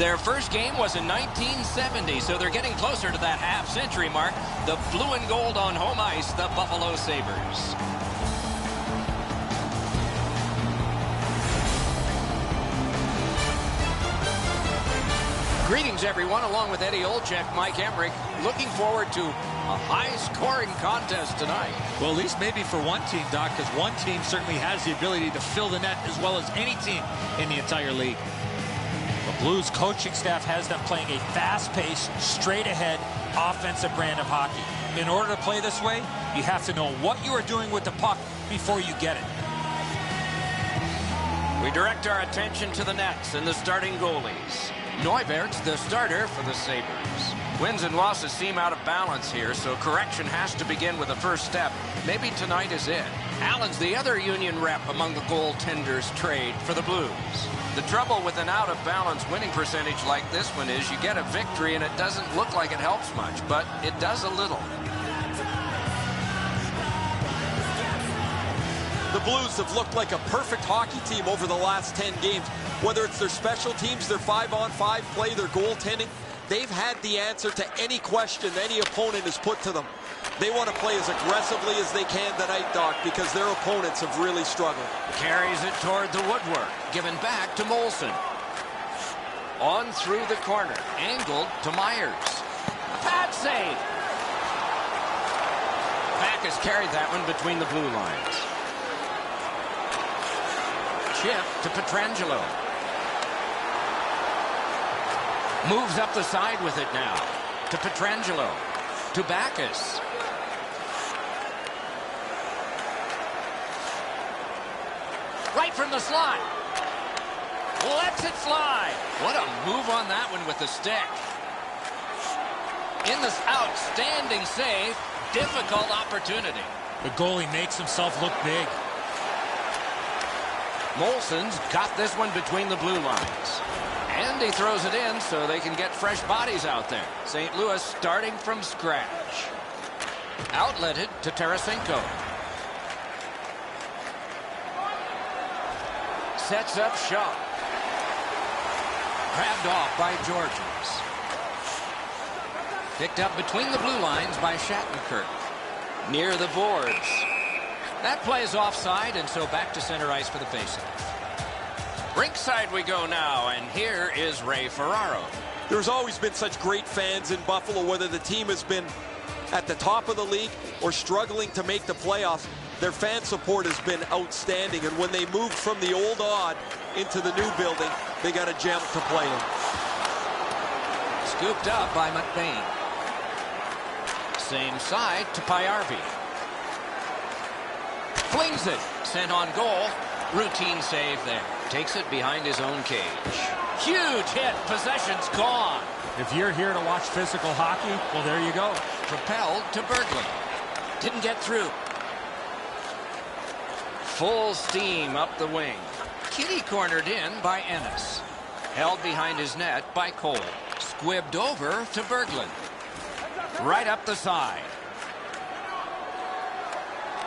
Their first game was in 1970, so they're getting closer to that half-century mark. The blue and gold on home ice, the Buffalo Sabres. Greetings, everyone. Along with Eddie Olczyk, Mike Emmerich, looking forward to a high-scoring contest tonight. Well, at least maybe for one team, Doc, because one team certainly has the ability to fill the net as well as any team in the entire league. The Blues coaching staff has them playing a fast-paced, straight-ahead, offensive brand of hockey. In order to play this way, you have to know what you are doing with the puck before you get it. We direct our attention to the nets and the starting goalies. Neuwert's the starter for the Sabres. Wins and losses seem out of balance here, so correction has to begin with the first step. Maybe tonight is it. Allen's the other Union rep among the goaltenders trade for the Blues. The trouble with an out-of-balance winning percentage like this one is you get a victory and it doesn't look like it helps much, but it does a little. The Blues have looked like a perfect hockey team over the last 10 games. Whether it's their special teams, their 5-on-5 play, their goaltending, they've had the answer to any question any opponent has put to them. They want to play as aggressively as they can tonight, Doc, because their opponents have really struggled. Carries it toward the woodwork. Given back to Molson. On through the corner. Angled to Myers. Pad save. Backus carried that one between the blue lines. Chip to Pietrangelo. Moves up the side with it now. To Pietrangelo. To Backus. Right from the slot. Lets it fly. What a move on that one with the stick. In this outstanding save. Difficult opportunity. The goalie makes himself look big. Molson's got this one between the blue lines. And he throws it in so they can get fresh bodies out there. St. Louis starting from scratch. Outletted to Tarasenko. Sets up shot. Grabbed off by Georgians. Picked up between the blue lines by Shattenkirk. Near the boards. That play is offside, and so back to center ice for the faceoff. Rinkside we go now, and here is Ray Ferraro. There's always been such great fans in Buffalo, whether the team has been at the top of the league or struggling to make the playoffs. Their fan support has been outstanding, and when they moved from the old odd into the new building, they got a gem to play in. Scooped up by McBain. Same side to Pajärvi. Flings it. Sent on goal. Routine save there. Takes it behind his own cage. Huge hit. Possession's gone. If you're here to watch physical hockey, well, there you go. Propelled to Berglund. Didn't get through. Full steam up the wing. Kitty cornered in by Ennis. Held behind his net by Cole. Squibbed over to Berglund. Right up the side.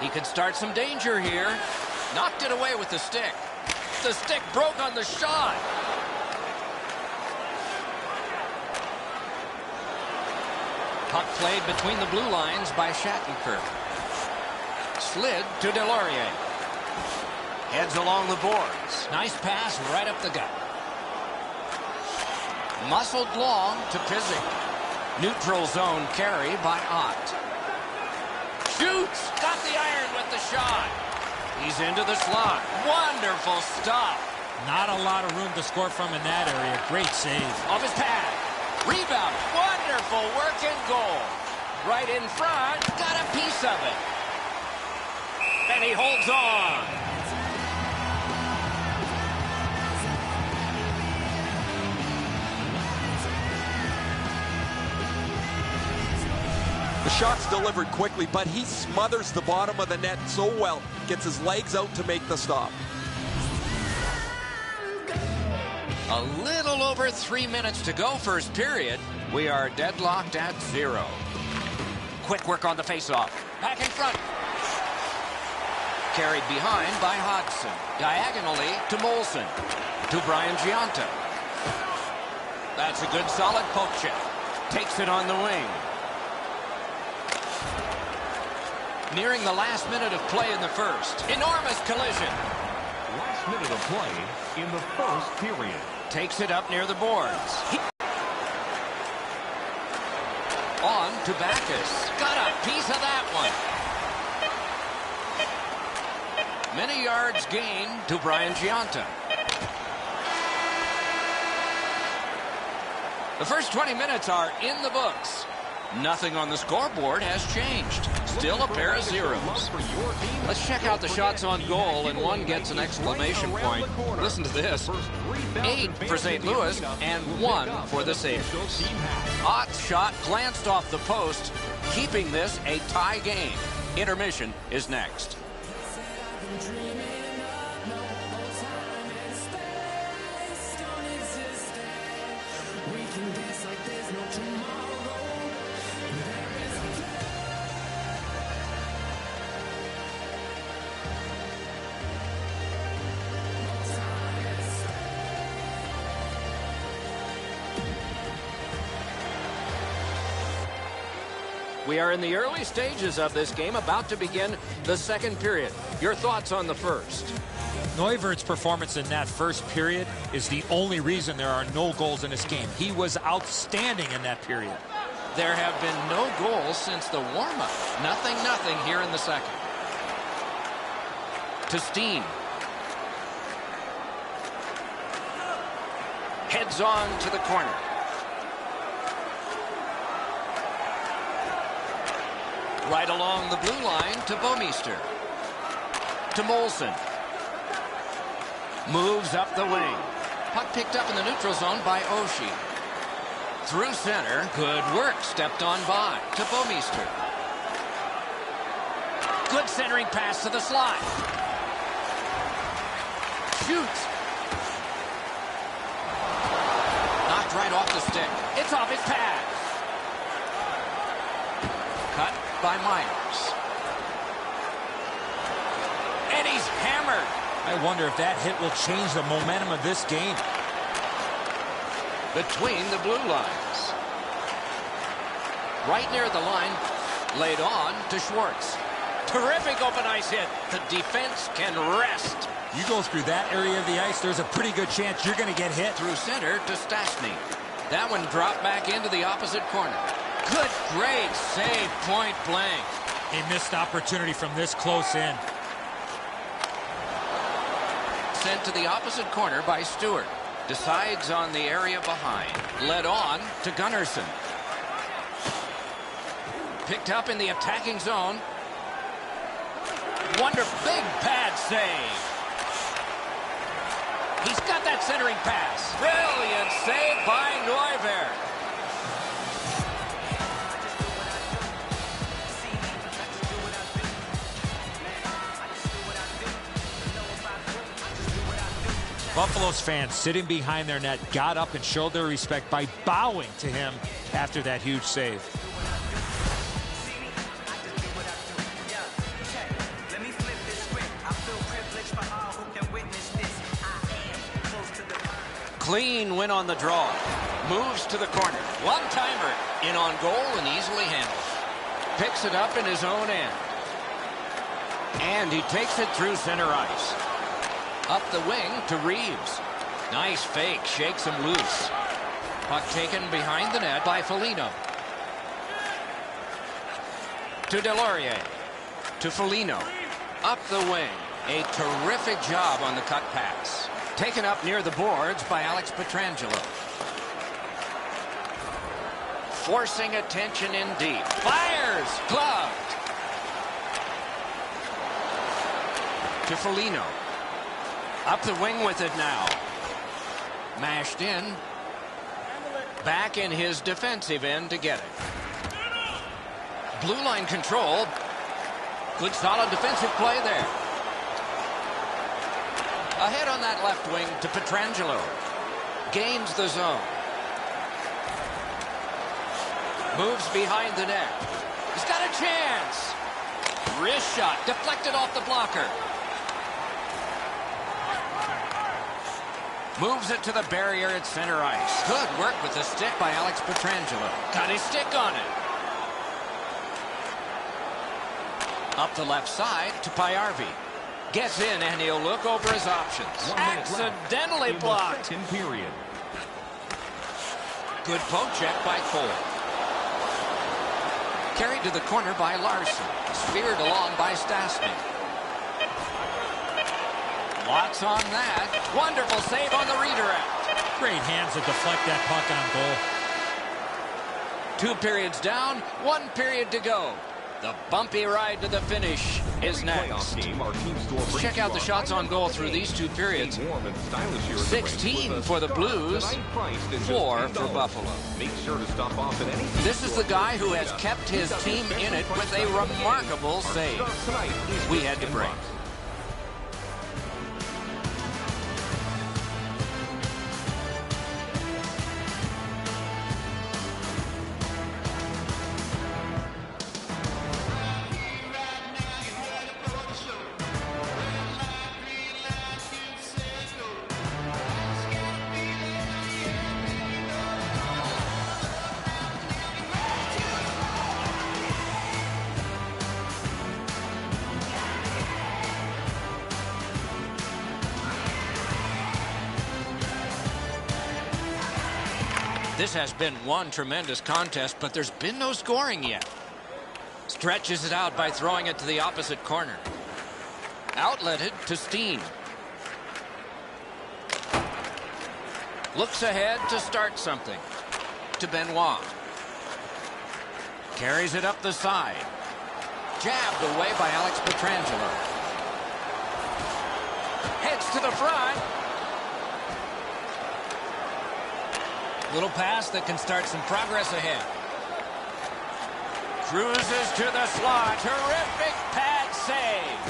He could start some danger here. Knocked it away with the stick. The stick broke on the shot. Puck played between the blue lines by Shattenkirk. Slid to Delorier. Heads along the boards. Nice pass right up the gut. Muscled long to Pizik. Neutral zone carry by Ott. Shoots! Got the iron with the shot. He's into the slot. Wonderful stuff. Not a lot of room to score from in that area. Great save. Off his pad. Rebound. Wonderful work and goal. Right in front. Got a piece of it. And he holds on. The shot's delivered quickly, but he smothers the bottom of the net so well. Gets his legs out to make the stop. A little over 3 minutes to go first period. We are deadlocked at 0. Quick work on the faceoff. Back in front. Carried behind by Hodgson. Diagonally to Molson. To Brian Giunta. That's a good solid poke check. Takes it on the wing. Nearing the last minute of play in the first. Enormous collision. Last minute of play in the first period. Takes it up near the boards. On to Backus. Got a piece of that one. Many yards gained to Brian Giunta. The first 20 minutes are in the books. Nothing on the scoreboard has changed. Still a pair of zeros. Let's check out the shots on goal, and one gets an exclamation point. Listen to this. 8 for St. Louis and 1 for the Sabres. Ott's shot glanced off the post, keeping this a tie game. Intermission is next. We are in the early stages of this game, about to begin the second period. Your thoughts on the first? Neuwirth's performance in that first period is the only reason there are no goals in this game. He was outstanding in that period. There have been no goals since the warm-up. Nothing here in the second. To Steen. Heads on to the corner. Right along the blue line to Bouwmeester. To Molson. Moves up the wing. Puck picked up in the neutral zone by Oshie. Through center. Good work. Stepped on by to Bouwmeester. Good centering pass to the slot. Shoots. Knocked right off the stick. It's off his pad. Cut by Myers. And he's hammered. I wonder if that hit will change the momentum of this game. Between the blue lines. Right near the line. Laid on to Schwartz. Terrific open ice hit. The defense can rest. You go through that area of the ice, there's a pretty good chance you're going to get hit. Through center to Stastny. That one dropped back into the opposite corner. Good, great save, point blank. A missed opportunity from this close in. Sent to the opposite corner by Stewart. Decides on the area behind. Led on to Gunnarsson. Picked up in the attacking zone. Wonderful, big pad save. He's got that centering pass. Brilliant save by Neuwirth. Buffalo's fans sitting behind their net got up and showed their respect by bowing to him after that huge save. Clean win on the draw. Moves to the corner. One-timer. In on goal and easily handled. Picks it up in his own end. And he takes it through center ice. Up the wing to Reeves. Nice fake. Shakes him loose. Puck taken behind the net by Foligno. To Delorier. To Foligno. Up the wing. A terrific job on the cut pass. Taken up near the boards by Alex Pietrangelo. Forcing attention in deep. Fires! Gloved. To Foligno. Up the wing with it now. Mashed in. Back in his defensive end to get it. Blue line control. Good solid defensive play there. Ahead on that left wing to Pietrangelo. Gains the zone. Moves behind the net. He's got a chance. Wrist shot deflected off the blocker. Moves it to the barrier at center ice. Good work with the stick by Alex Pietrangelo. Got his stick on it. Up the left side to Pajärvi. Gets in and he'll look over his options. Accidentally blocked. Period. Good poke check by Cole. Carried to the corner by Larson. Speared along by Stastny. Lots on that. Wonderful save on the redirect. Great hands to deflect that puck on goal. 2 periods down, 1 period to go. The bumpy ride to the finish is next. Check out the shots on goal through these 2 periods. 16 for the Blues, 4 for Buffalo. This is the guy who has kept his team in it with a remarkable save. We had to break. This has been one tremendous contest, but there's been no scoring yet. Stretches it out by throwing it to the opposite corner. Outletted to Steen. Looks ahead to start something. To Benoit. Carries it up the side. Jabbed away by Alex Pietrangelo. Heads to the front. Little pass that can start some progress ahead. Cruises to the slot. Terrific pad save.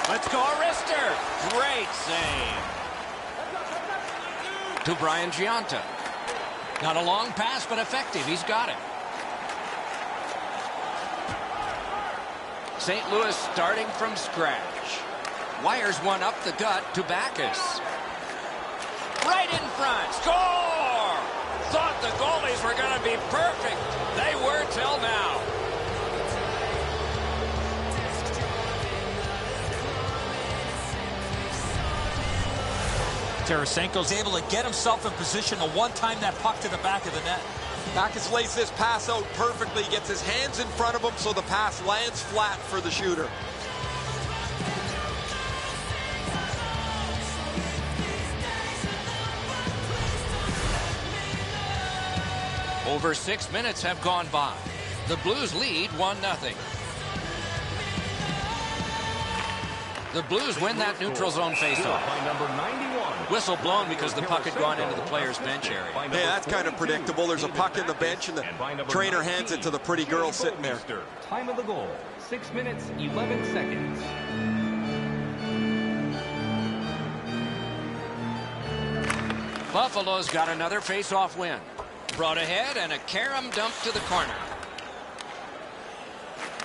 Let's go, Arister. Great save. To Brian Giunta. Not a long pass, but effective. He's got it. St. Louis starting from scratch. Wires one up the gut to Backus. Right in front. Score! Thought the goalies were going to be perfect. They were till now. Tarasenko's able to get himself in position to one-time that puck to the back of the net. Backus lays this pass out perfectly. Gets his hands in front of him so the pass lands flat for the shooter. Over 6 minutes have gone by. The Blues lead 1-0. The Blues win that neutral zone faceoff. Whistle blown because the puck had gone into the player's bench area. Yeah, that's kind of predictable. There's a puck in the bench and the trainer hands it to the pretty girl sitting there. Time of the goal, 6 minutes, 11 seconds. Buffalo's got another faceoff win. Brought ahead and a carom dump to the corner.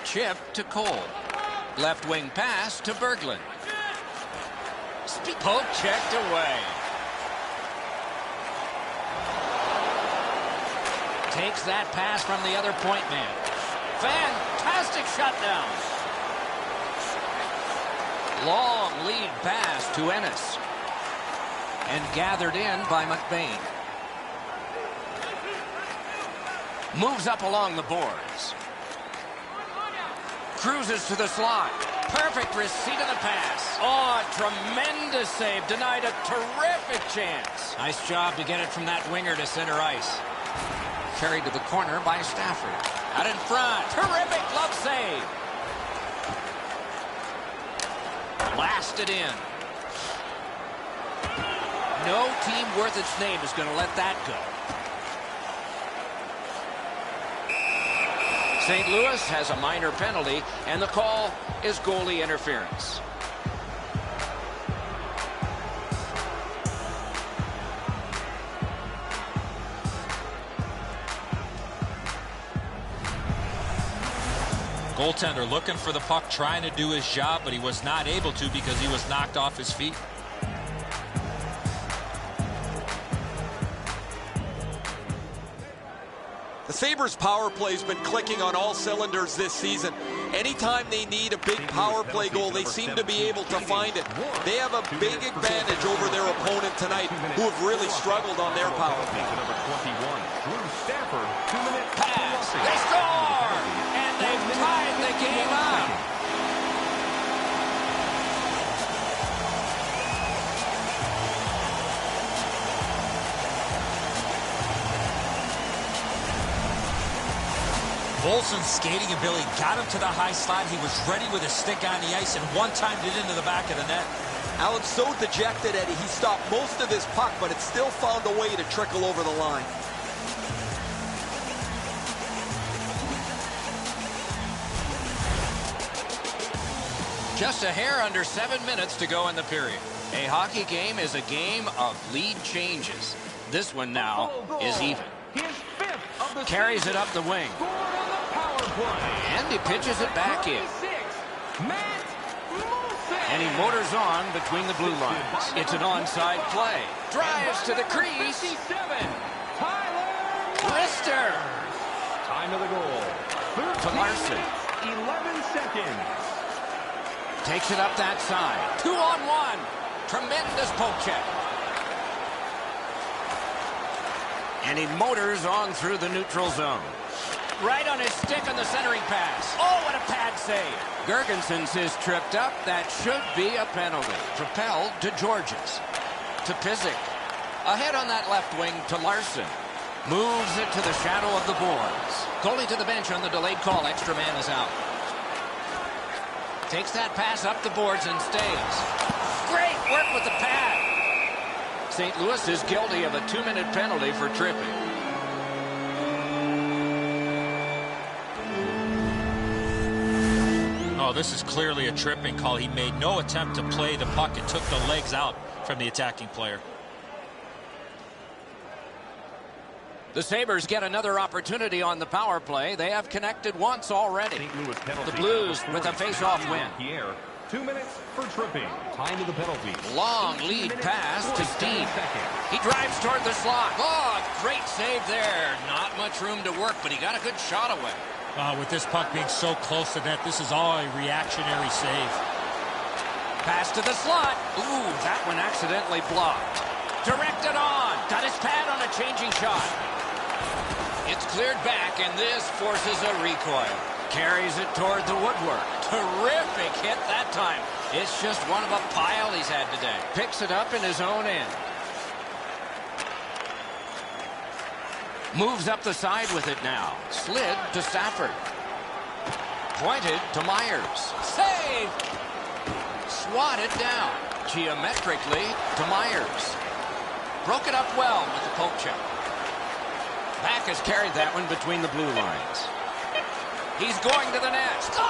Chip to Cole. Left wing pass to Berglund. Poke checked away. Takes that pass from the other point man. Fantastic shutdown. Long lead pass to Ennis. And gathered in by McBain. Moves up along the boards. Cruises to the slot. Perfect receipt of the pass. Oh, a tremendous save. Denied a terrific chance. Nice job to get it from that winger to center ice. Carried to the corner by Stafford. Out in front. Terrific glove save. Blasted in. No team worth its name is going to let that go. St. Louis has a minor penalty, and the call is goalie interference. goaltender looking for the puck, trying to do his job, but he was not able to because he was knocked off his feet. The Sabres power play has been clicking on all cylinders this season. Anytime they need a big power play goal, they seem to be able to find it. They have a big advantage over their opponent tonight, who have really struggled on their power play. Pass. They score! And they've tied the game up. Bolson's skating ability got him to the high slot. He was ready with his stick on the ice and one-timed it into the back of the net. Allen so dejected, Eddie. He stopped most of his puck, but it still found a way to trickle over the line. Just a hair under 7 minutes to go in the period. A hockey game is a game of lead changes. This one now is even. Carries it up the wing. And he pitches it back in. And he motors on between the blue lines. It's an onside play. Drives to the crease. Rister. Time of the goal. To Larson. 11 seconds. Takes it up that side. 2-on-1. Tremendous poke check. And he motors on through the neutral zone. Right on his stick on the centering pass. Oh, what a pad save. Girgensons is tripped up. That should be a penalty. Propelled to Georges. To Pysyk. Ahead on that left wing to Larson. Moves it to the shadow of the boards. Goalie to the bench on the delayed call. Extra man is out. Takes that pass up the boards and stays. Great work with the pad. St. Louis is guilty of a 2-minute penalty for tripping. Oh, this is clearly a tripping call. He made no attempt to play the puck and took the legs out from the attacking player. The Sabres get another opportunity on the power play. They have connected once already. The Blues with a face-off win. 2 minutes for tripping. Time of the penalty. Long lead pass to Steen. He drives toward the slot. Oh, great save there. Not much room to work, but he got a good shot away. With this puck being so close to net, this is all a reactionary save. Pass to the slot. Ooh, that one accidentally blocked. Directed on. Got his pad on a changing shot. It's cleared back, and this forces a recoil. Carries it toward the woodwork. Terrific hit that time. It's just one of a pile he's had today. Picks it up in his own end. Moves up the side with it now. Slid to Stafford. Pointed to Myers. Save! Swatted down. Geometrically to Myers. Broke it up well with the poke check. Back has carried that one between the blue lines. He's going to the net. Score!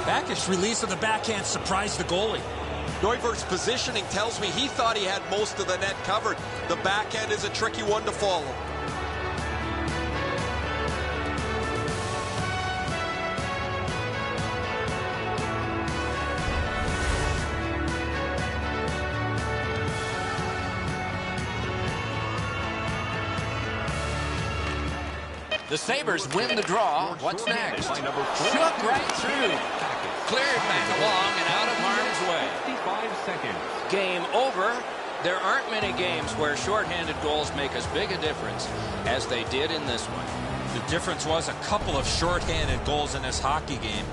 Backus release of the backhand surprised the goalie. Neuvirth's positioning tells me he thought he had most of the net covered. The backhand is a tricky one to follow. The Sabres win the draw. What's next? Shook right through. Cleared back along and out of harm's way. 55 seconds. Game over. There aren't many games where shorthanded goals make as big a difference as they did in this one. The difference was a couple of shorthanded goals in this hockey game.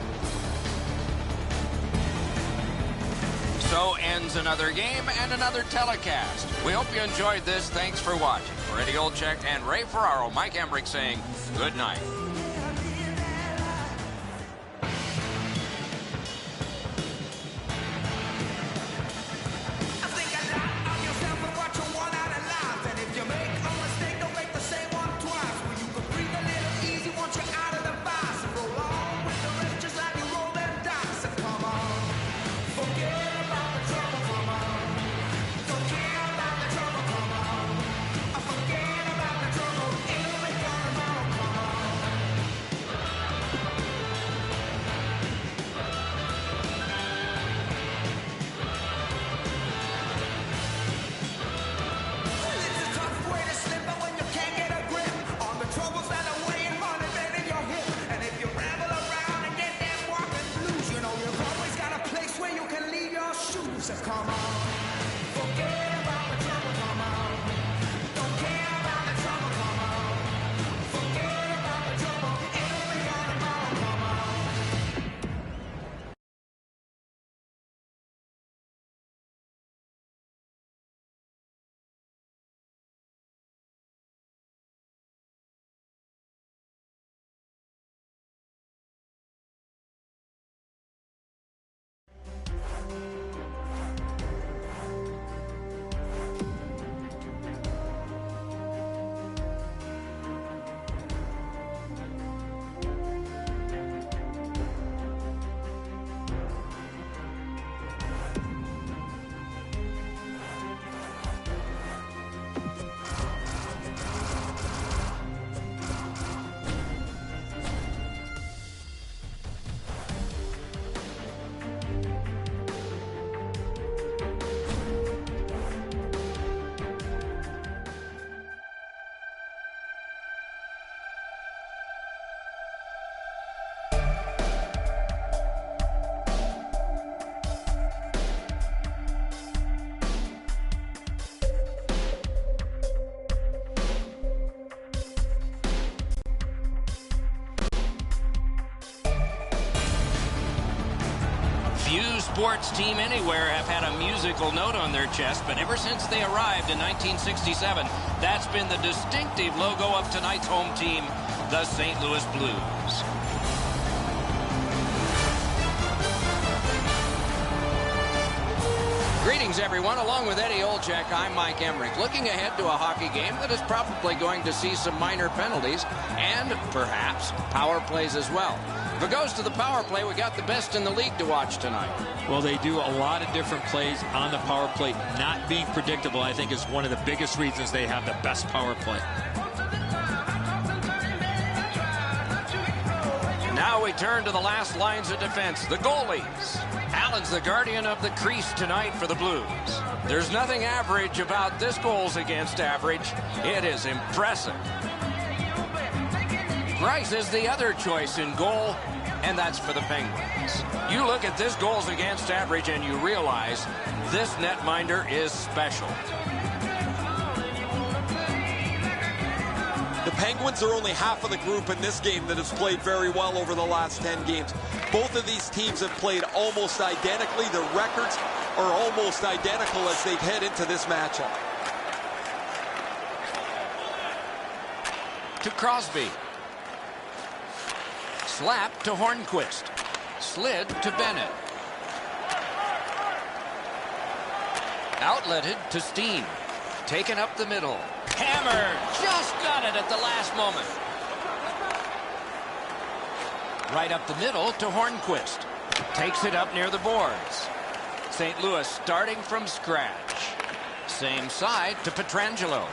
So ends another game and another telecast. We hope you enjoyed this. Thanks for watching. For Eddie Olczyk and Ray Ferraro, Mike Emmerich saying good night. said, come on, forget about the trouble, come on. Don't care about the trouble, come on. Forget about the trouble, ain't we got tomorrow, come on. Few sports team anywhere have had a musical note on their chest, but ever since they arrived in 1967, that's been the distinctive logo of tonight's home team, the St. Louis Blues. Greetings, everyone. Along with Eddie Olczyk, I'm Mike Emmerich. Looking ahead to a hockey game that is probably going to see some minor penalties and perhaps power plays as well. If it goes to the power play, we got the best in the league to watch tonight. Well, they do a lot of different plays on the power play. Not being predictable, I think, is one of the biggest reasons they have the best power play. Now we turn to the last lines of defense, the goalies. Allen's the guardian of the crease tonight for the Blues. There's nothing average about this goals against average. It is impressive. Price is the other choice in goal, and that's for the Penguins. You look at this goals against average and you realize this netminder is special. The Penguins are only half of the group in this game that has played very well over the last 10 games. Both of these teams have played almost identically. Their records are almost identical as they head into this matchup. To Crosby. Slap to Hornquist. Slid to Bennett. Outletted to Steen. Taken up the middle. Hammer just got it at the last moment. Right up the middle to Hornquist. Takes it up near the boards. St. Louis starting from scratch. Same side to Pietrangelo.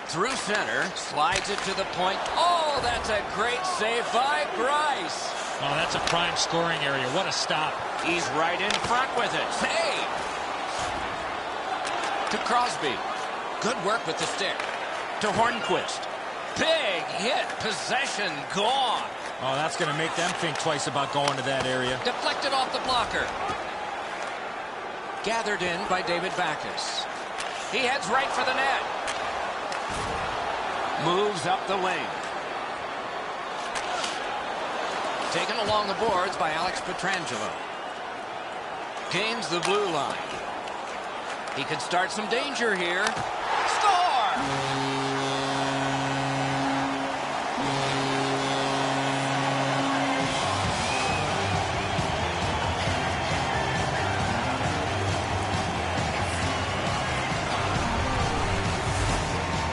Through center, slides it to the point. Oh, that's a great save by Greiss. Oh, that's a prime scoring area. What a stop. He's right in front with it. Save! To Crosby. Good work with the stick. To Hornquist. Big hit. Possession gone. Oh, that's going to make them think twice about going to that area. Deflected off the blocker. Gathered in by David Backes. He heads right for the net. Moves up the wing. Taken along the boards by Alex Pietrangelo. Gains the blue line. He could start some danger here. Score!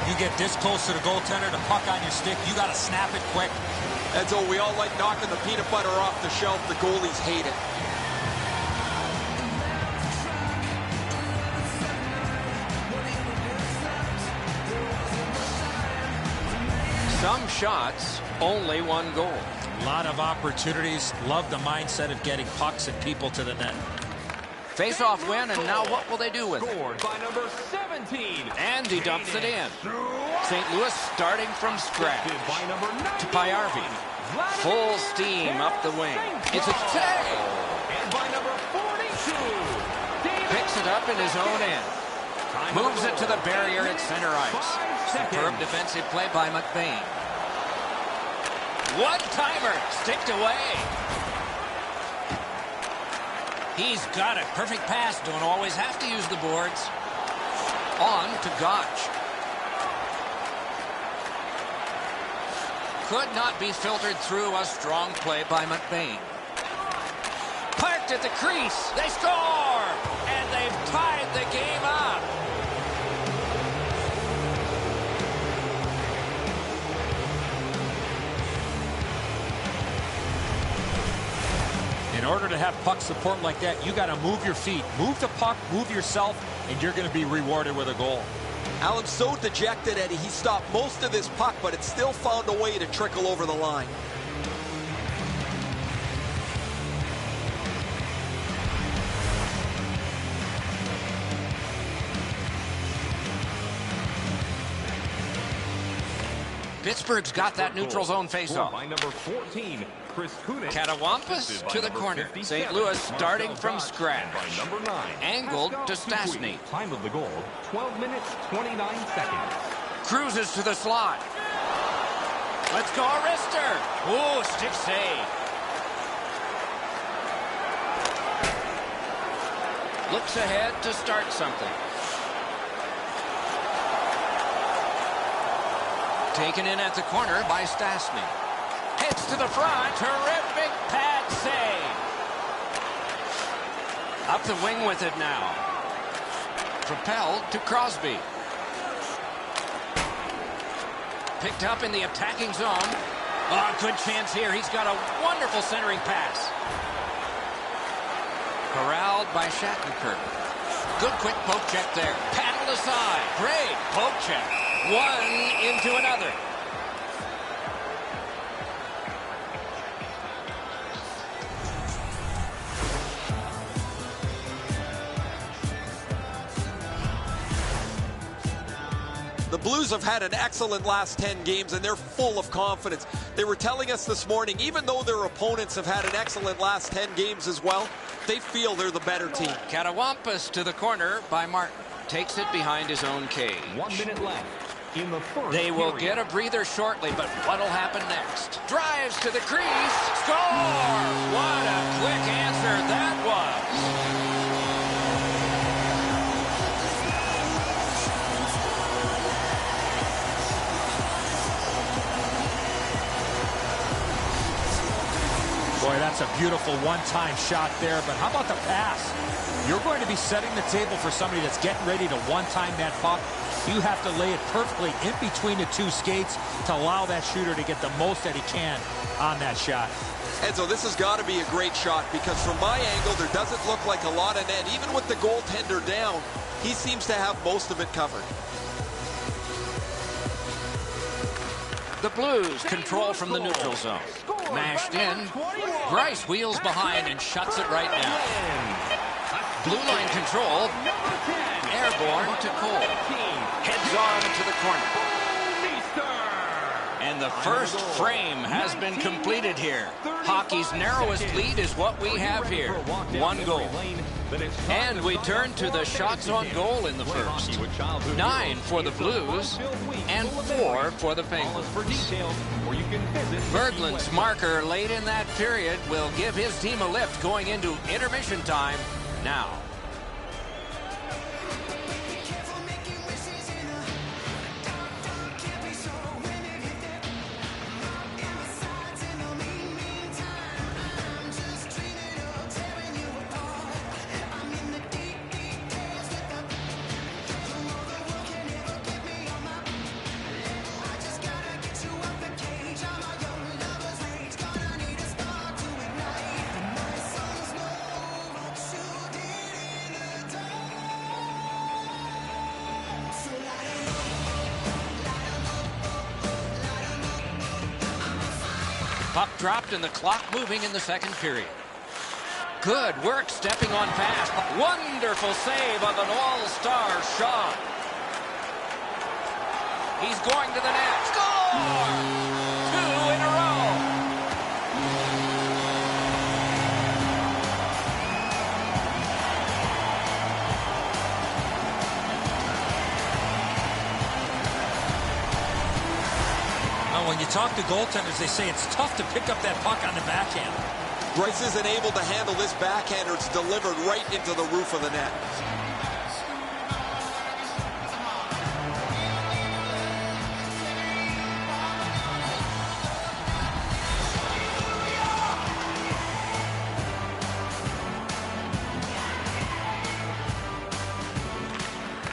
You get this close to the goaltender, the puck on your stick, you got to snap it quick. And so we all like knocking the peanut butter off the shelf. The goalies hate it. Some shots, only one goal. A lot of opportunities. Love the mindset of getting pucks and people to the net. Face-off win, and now what will they do with it? Scored by number 17. And he dumps it in. St. Louis starting from scratch. By number 9. To Pajärvi. Full steam up the wing. It's a save. And by number 42. Picks it up in his own end. Moves it to the barrier at center ice. Superb defensive play by McBain. One-timer, sticked away. He's got it. Perfect pass. Don't always have to use the boards. On to Gotch. Could not be filtered through. A strong play by McBain. Parked at the crease. They score! And they've tied the game up. In order to have puck support like that, you got to move your feet, move the puck, move yourself, and you're going to be rewarded with a goal. Allen's so dejected, Eddie. He stopped most of this puck, but it still found a way to trickle over the line. Pittsburgh's got that neutral zone faceoff. By number 14, Chris Kunitz. Katawampus to the corner. St. Louis starting from scratch. By number 9, Angled to Pascal Stastny. Dupuis. Time of the goal, 12 minutes, 29 seconds. Cruises to the slot. Let's go, Arister. Ooh, stick save. Looks ahead to start something. Taken in at the corner by Stastny. Hits to the front. Terrific pad save. Up the wing with it now. Propelled to Crosby. Picked up in the attacking zone. Oh, good chance here. He's got a wonderful centering pass. Corralled by Shattenkirk. Good quick poke check there. Paddled aside. Great poke check. One into another. The Blues have had an excellent last 10 games, and they're full of confidence. They were telling us this morning, even though their opponents have had an excellent last 10 games as well, they feel they're the better team. Katawampus to the corner by Martin. Takes it behind his own cage. 1 minute left in the first They will period. get a breather shortly, but what'll happen next? Drives to the crease. Score! What a quick answer that was. Boy, that's a beautiful one-time shot there, but how about the pass? You're going to be setting the table for somebody that's getting ready to one-time that puck. You have to lay it perfectly in between the two skates to allow that shooter to get the most that he can on that shot. Enzo, this has got to be a great shot because from my angle, there doesn't look like a lot of net. Even with the goaltender down, he seems to have most of it covered. The Blues control from the neutral zone. Mashed in. Greiss wheels behind and shuts it right down. Blue line control. Airborne to Cole. Heads on to the corner. And the first frame has been completed here. Hockey's narrowest lead is what we have here. 1 goal. And we turn to the shots on goal in the first. 9 for the Blues and 4 for the Penguins. Berglund's marker late in that period will give his team a lift going into intermission time now. Puck dropped and the clock moving in the second period. Good work stepping on pass. Wonderful save of an all-star Shaw. He's going to the net. Score! 2 in a row. When you talk to goaltenders, they say it's tough to pick up that puck on the backhand. Greiss isn't able to handle this backhander. It's delivered right into the roof of the net.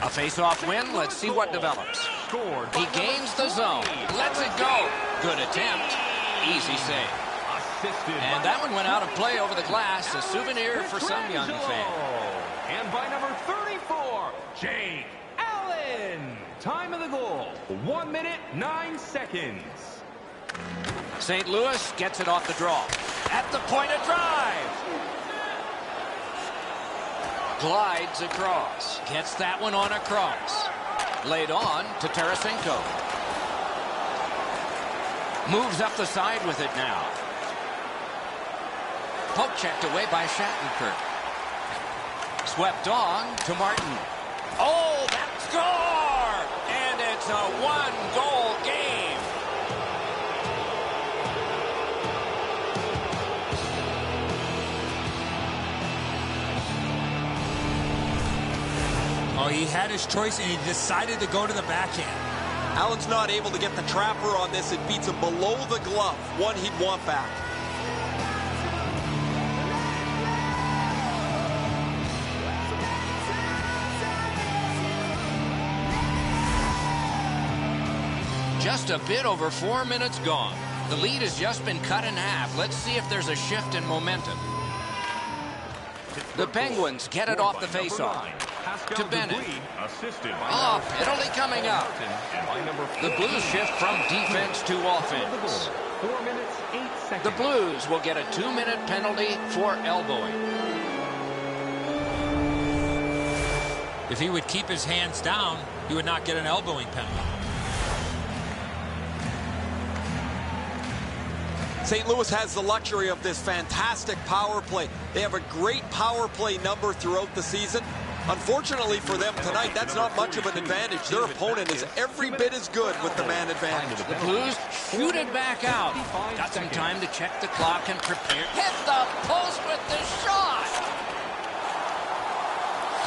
A face-off win. Let's see what develops. He gains the zone. Lets it go. Good attempt. Easy save. And that one went out of play over the glass. A souvenir for some young fan. And by number 34, Jake Allen. Time of the goal, 1 minute, 9 seconds. St. Louis gets it off the draw. At the point of drive. Glides across. Gets that one on across. Laid on to Tarasenko. Moves up the side with it now. Poke checked away by Shattenkirk. Swept on to Martin. Oh, that score! And it's a one-goal game. Oh, he had his choice, and he decided to go to the backhand. Allen's not able to get the trapper on this. It beats him below the glove. One he'd want back. Just a bit over 4 minutes gone. The lead has just been cut in half. Let's see if there's a shift in momentum. The Penguins get it off the faceoff. To Bennett. Oh, penalty coming up. The Blues shift from defense to offense. 4 minutes, 8 seconds. The Blues will get a 2-minute penalty for elbowing. If he would keep his hands down, he would not get an elbowing penalty. St. Louis has the luxury of this fantastic power play. They have a great power play number throughout the season. Unfortunately for them tonight, that's not much of an advantage. Their opponent is every bit as good with the man advantage. The Blues shoot it back out. Got some time to check the clock and prepare. Hit the post with the shot.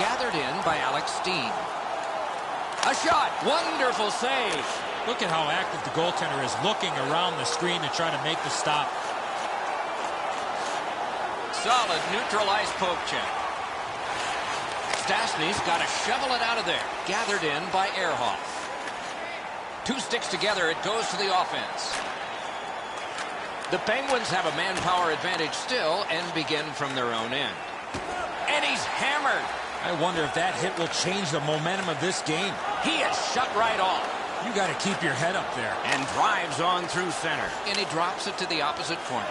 Gathered in by Alex Steen. A shot. Wonderful save. Look at how active the goaltender is, looking around the screen to try to make the stop. Solid neutralized poke check. Stastny's got to shovel it out of there. Gathered in by Ehrhoff. Two sticks together, it goes to the offense. The Penguins have a manpower advantage still and begin from their own end. And he's hammered. I wonder if that hit will change the momentum of this game. He is shut right off. You got to keep your head up there. And drives on through center. And he drops it to the opposite corner.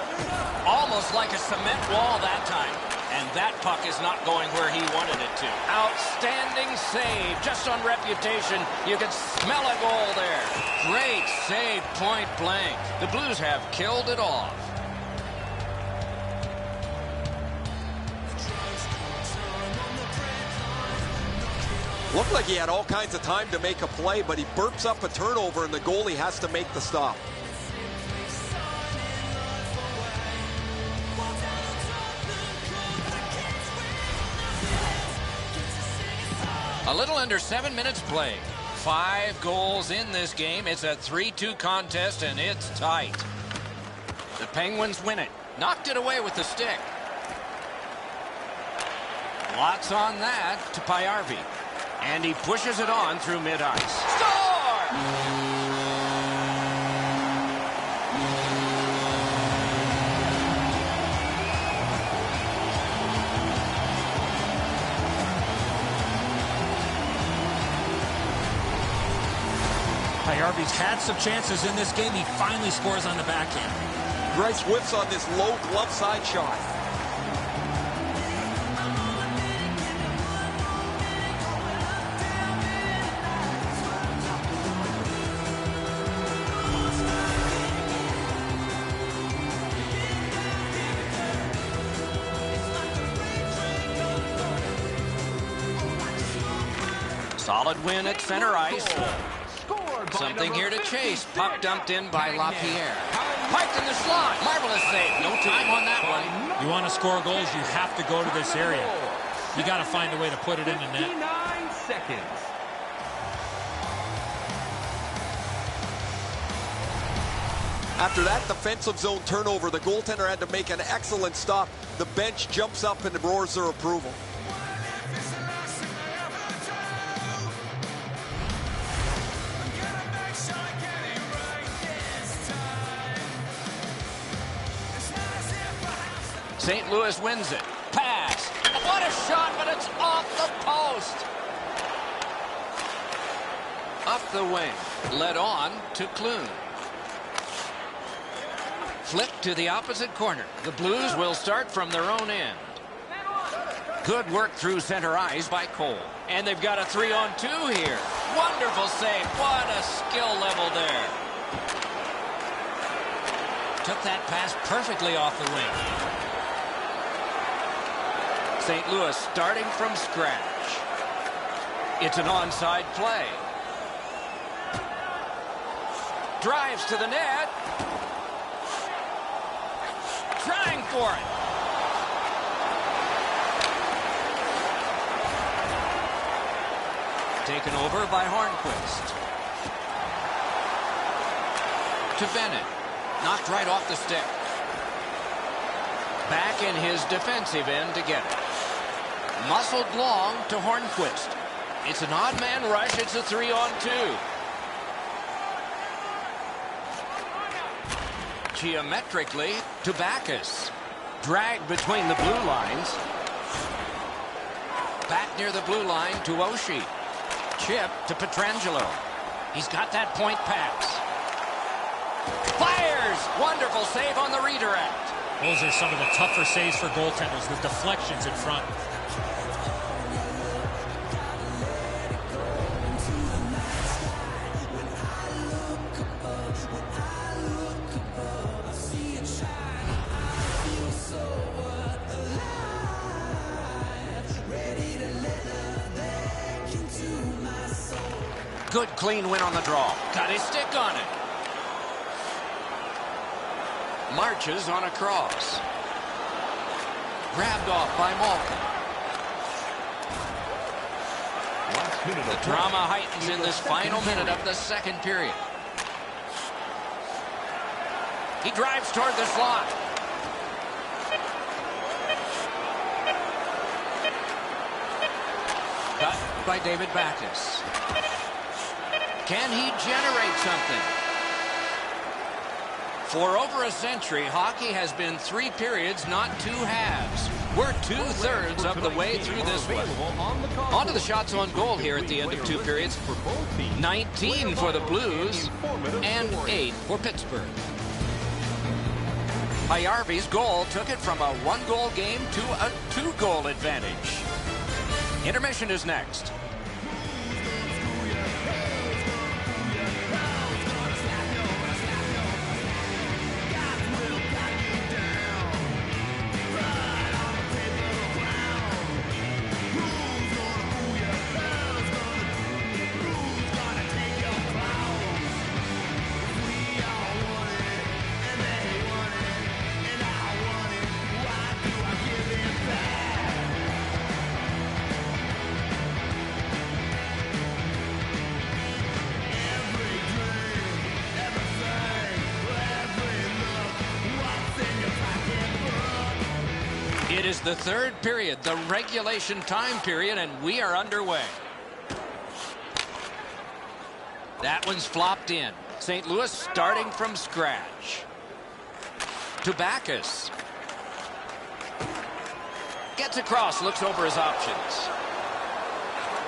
Almost like a cement wall that time. And that puck is not going where he wanted it to. Outstanding save. Just on reputation, you can smell a goal there. Great save, point blank. The Blues have killed it off. Looked like he had all kinds of time to make a play, but he burps up a turnover, and the goalie has to make the stop. A little under 7 minutes played. 5 goals in this game. It's a 3-2 contest, and it's tight. The Penguins win it. Knocked it away with the stick. Lots on that to Pajärvi. And he pushes it on through mid-ice. Score! Pajärvi's had some chances in this game. He finally scores on the backhand. Greiss whips on this low glove side shot. Solid win at center ice. Something here to chase. Puck dumped in by LaPierre. Piped in the slot. Marvelous save. No time on that one. You want to score goals, you have to go to this area. You got to find a way to put it in the net. 59 seconds. After that defensive zone turnover, the goaltender had to make an excellent stop. The bench jumps up and roars their approval. St. Louis wins it. Pass. What a shot, but it's off the post. Up the wing. Led on to Clune. Flip to the opposite corner. The Blues will start from their own end. Good work through center ice by COL. And they've got a 3-on-2 here. Wonderful save. What a skill level there. Took that pass perfectly off the wing. St. Louis starting from scratch. It's an onside play. Drives to the net. Trying for it. Taken over by Hornquist. To Bennett. Knocked right off the stick. Back in his defensive end to get it. Muscled long to Hornquist. It's an odd man rush. It's a 3-on-2. Geometrically to Backus. Dragged between the blue lines. Back near the blue line to Oshie. Chip to Pietrangelo. He's got that point pass. Fires! Wonderful save on the redirect. Those are some of the tougher saves for goaltenders, the deflections in front. Good clean win on the draw. Got his stick on it. Marches on a cross. Grabbed off by Malkin. The drama heightens in this final minute of the second period. He drives toward the slot. Cut by David Backus. Can he generate something? For over a century, hockey has been 3 periods, not 2 halves. We're 2/3 of the way through this one. On to the shots on goal here at the end of 2 periods. 19 for the Blues and 8 for Pittsburgh. Pajärvi's goal took it from a 1-goal game to a 2-goal advantage. Intermission is next. It is the 3rd period, the regulation time period, and we are underway. That one's flopped in. St. Louis starting from scratch. To Backus. Gets across, looks over his options.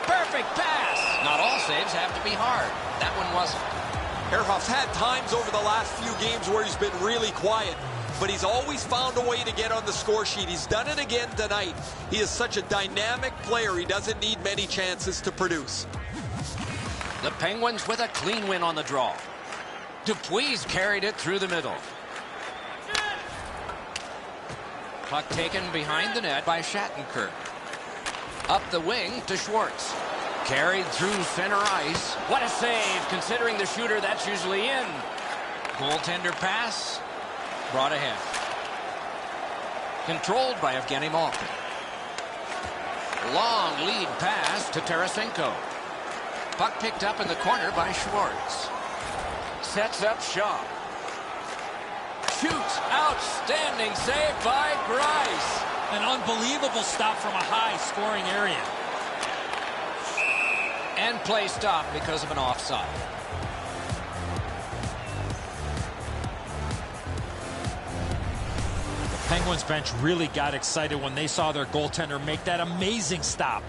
Perfect pass. Not all saves have to be hard. That one wasn't. Ehrhoff's had times over the last few games where he's been really quiet, but he's always found a way to get on the score sheet. He's done it again tonight. He is such a dynamic player. He doesn't need many chances to produce. The Penguins with a clean win on the draw. Dupuis carried it through the middle. Puck taken behind the net by Shattenkirk. Up the wing to Schwartz. Carried through center ice. What a save, considering the shooter that's usually in. Goaltender pass. Brought ahead. Controlled by Evgeny Malkin. Long lead pass to Tarasenko. Puck picked up in the corner by Schwartz. Sets up Shaw. Shoots. Outstanding save by Greiss. An unbelievable stop from a high-scoring area. And play stopped because of an offside. The Penguins bench really got excited when they saw their goaltender make that amazing stop.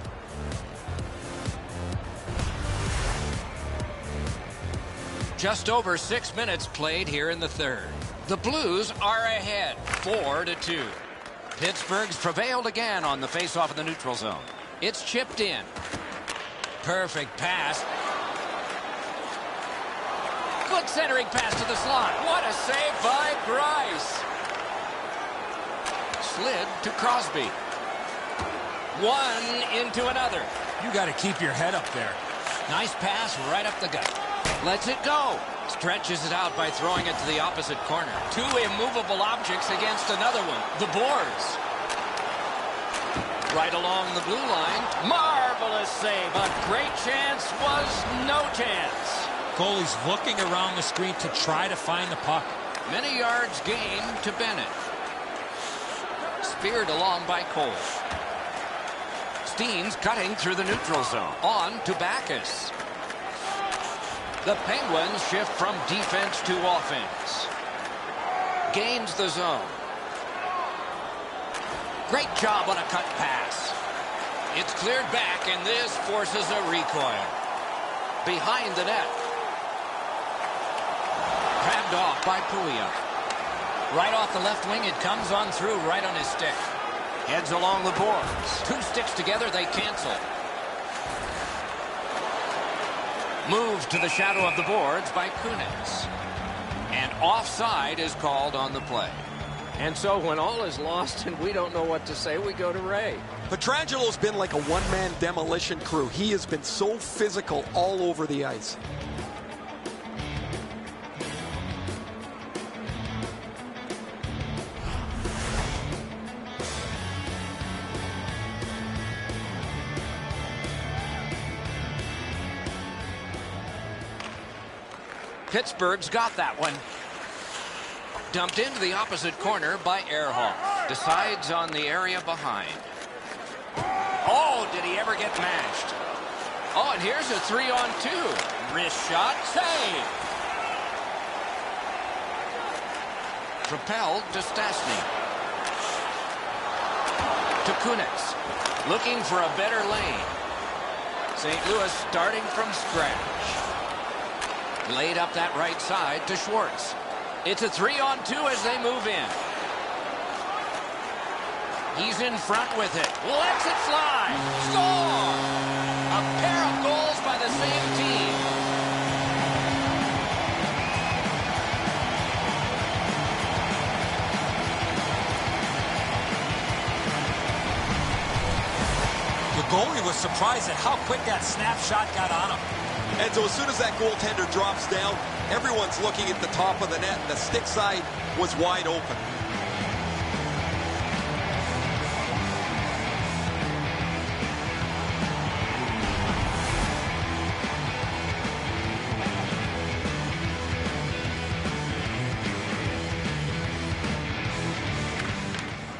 Just over 6 minutes played here in the third. The Blues are ahead, 4-2. Pittsburgh's prevailed again on the faceoff in the neutral zone. It's chipped in. Perfect pass. Good centering pass to the slot. What a save by Greiss. Slid to Crosby. One into another. You got to keep your head up there. Nice pass right up the gut. Lets it go. Stretches it out by throwing it to the opposite corner. Two immovable objects against another one. The boards. Right along the blue line. Marvelous save. A great chance was no chance. Goalie's looking around the screen to try to find the puck. Many yards gained to Bennett. Speared along by Cole. Steen's cutting through the neutral zone. On to Backus. The Penguins shift from defense to offense. Gains the zone. Great job on a cut pass. It's cleared back, and this forces a recoil. Behind the net. Grabbed off by Pouliot. Right off the left wing, it comes on through right on his stick. Heads along the boards. Two sticks together, they cancel. Moved to the shadow of the boards by Kunitz. And offside is called on the play. And so when all is lost and we don't know what to say, we go to Ray. Petrangelo's been like a one-man demolition crew. He has been so physical all over the ice. Pittsburgh's got that one. Dumped into the opposite corner by Ehrhoff. Decides on the area behind. Oh, did he ever get mashed? Oh, and here's a 3-on-2. Wrist shot, save. Propelled to Stastny. To Kunitz. Looking for a better lane. St. Louis starting from scratch. Laid up that right side to Schwartz. It's a 3-on-2 as they move in. He's in front with it. Lets it fly. Score! A pair of goals by the same team. The goalie was surprised at how quick that snapshot got on him. And so as soon as that goaltender drops down, everyone's looking at the top of the net, and the stick side was wide open.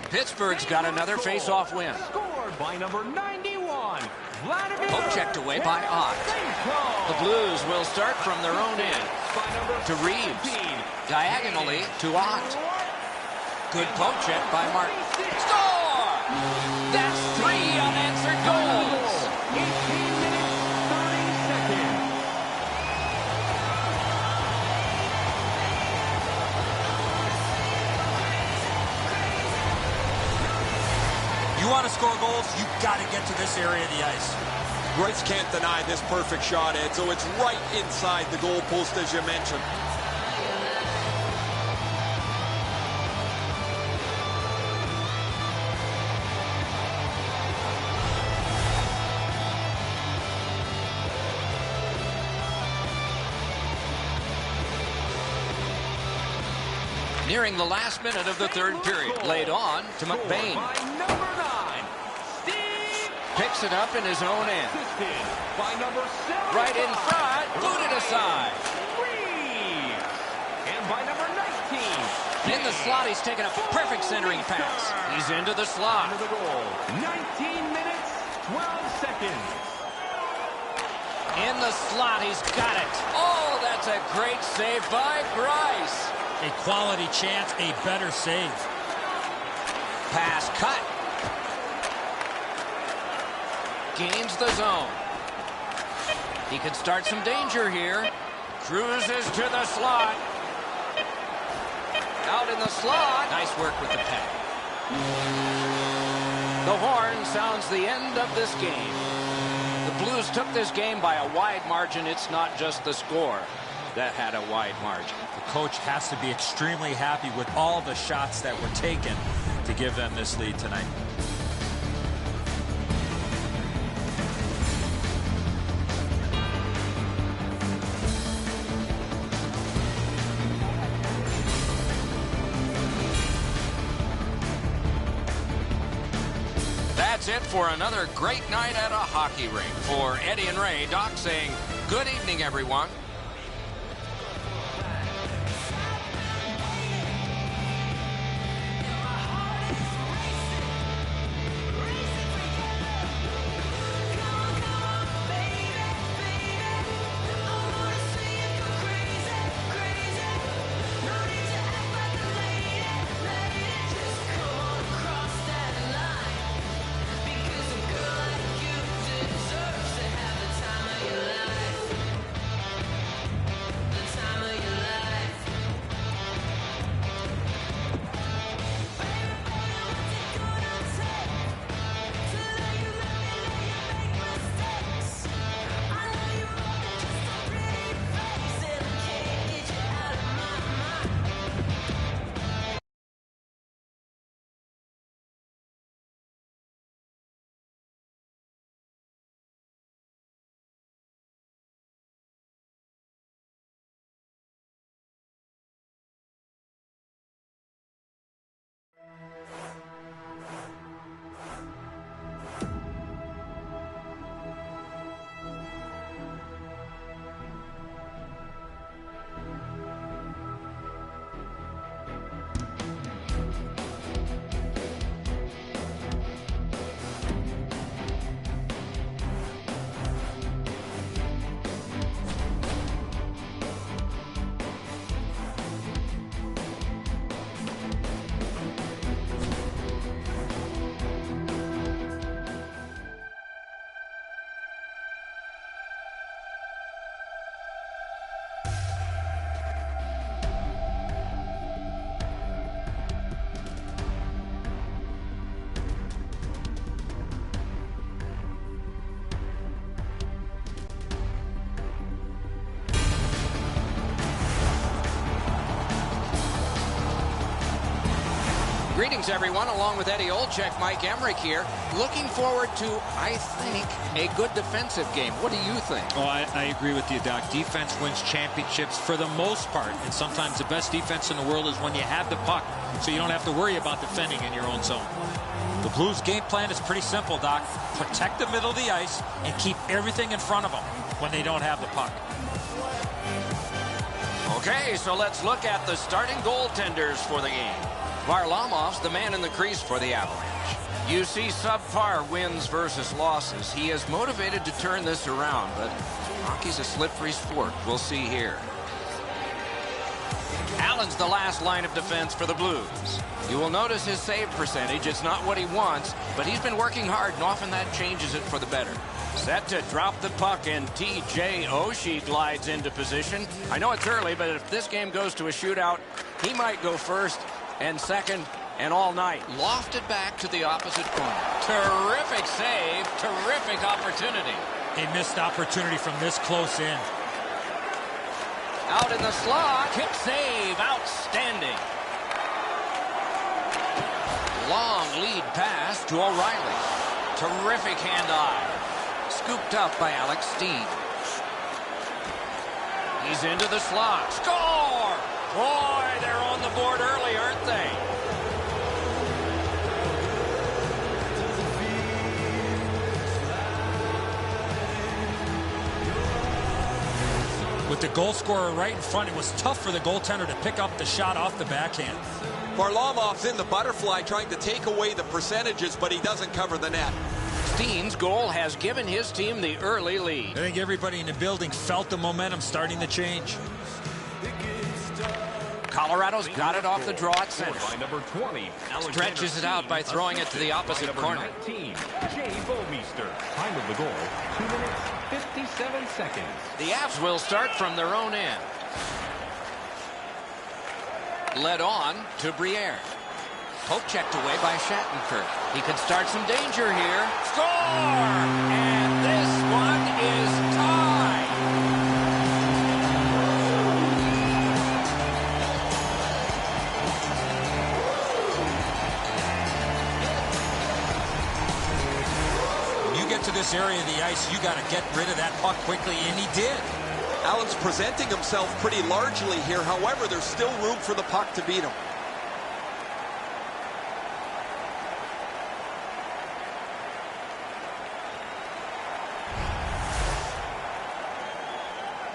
Pittsburgh's got another face-off win. Scored by number 91. Vladimir Poke checked away by Ott. The Blues will start from their own end. To Reeves. Diagonally to Ott. Good poke check by Martin. Score! That's 3 unanswered goals. 18 minutes, 30 seconds. You want to score goals, you got to get to this area of the ice. Greiss can't deny this perfect shot, Ed, so it's right inside the goal post, as you mentioned. Nearing the last minute of the third period. Laid on to McBain. By number 9, Steve. Picks it up in his own end. Assisted by number 7. Right in front. Booted aside. And by number 19. In the slot, he's taken a perfect centering pass. He's into the slot. Into the goal. 19 minutes, 12 seconds. In the slot, he's got it. Oh, that's a great save by Bryce. A quality chance, a better save. Pass cut. Gains the zone. He could start some danger here. Cruises to the slot. Out in the slot. Nice work with the pad. The horn sounds the end of this game. The Blues took this game by a wide margin. It's not just the score that had a wide margin. The coach has to be extremely happy with all the shots that were taken to give them this lead tonight. That's it for another great night at a hockey rink. For Eddie and Ray, Doc saying good evening, everyone. Greetings, everyone. Along with Eddie Olczyk, Mike Emmerich here. Looking forward to, I think, a good defensive game. What do you think? Oh, I agree with you, Doc. Defense wins championships for the most part. And sometimes the best defense in the world is when you have the puck, so you don't have to worry about defending in your own zone. The Blues' game plan is pretty simple, Doc. Protect the middle of the ice and keep everything in front of them when they don't have the puck. Okay, so let's look at the starting goaltenders for the game. Varlamov's the man in the crease for the Avalanche. You see subpar wins versus losses. He is motivated to turn this around, but hockey's a slippery sport. We'll see here. Allen's the last line of defense for the Blues. You will notice his save percentage. It's not what he wants, but he's been working hard, and often that changes it for the better. Set to drop the puck, and T.J. Oshie glides into position. I know it's early, but if this game goes to a shootout, he might go first and second and all night. Lofted back to the opposite corner. Terrific save, terrific opportunity. A missed opportunity from this close in. Out in the slot, kick save, outstanding. Long lead pass to O'Reilly. Terrific hand-eye. Scooped up by Alex Steen. He's into the slot. Score! Boy, they're on the board early, aren't they? With the goal scorer right in front, it was tough for the goaltender to pick up the shot off the backhand. Varlamov's in the butterfly trying to take away the percentages, but he doesn't cover the net. Steen's goal has given his team the early lead. I think everybody in the building felt the momentum starting to change. Colorado's got it off the draw at center. By number 20, Stretches it out by throwing it to the opposite corner. 19, Jay Bomeister. Time of the goal, 2 minutes, 57 seconds. The Avs will start from their own end. Led on to Briere. Poke checked away by Shattenkirk. He could start some danger here. Score! And this one is tied. When you get to this area of the ice, you got to get rid of that puck quickly, and he did. Allen's presenting himself pretty largely here. However, there's still room for the puck to beat him.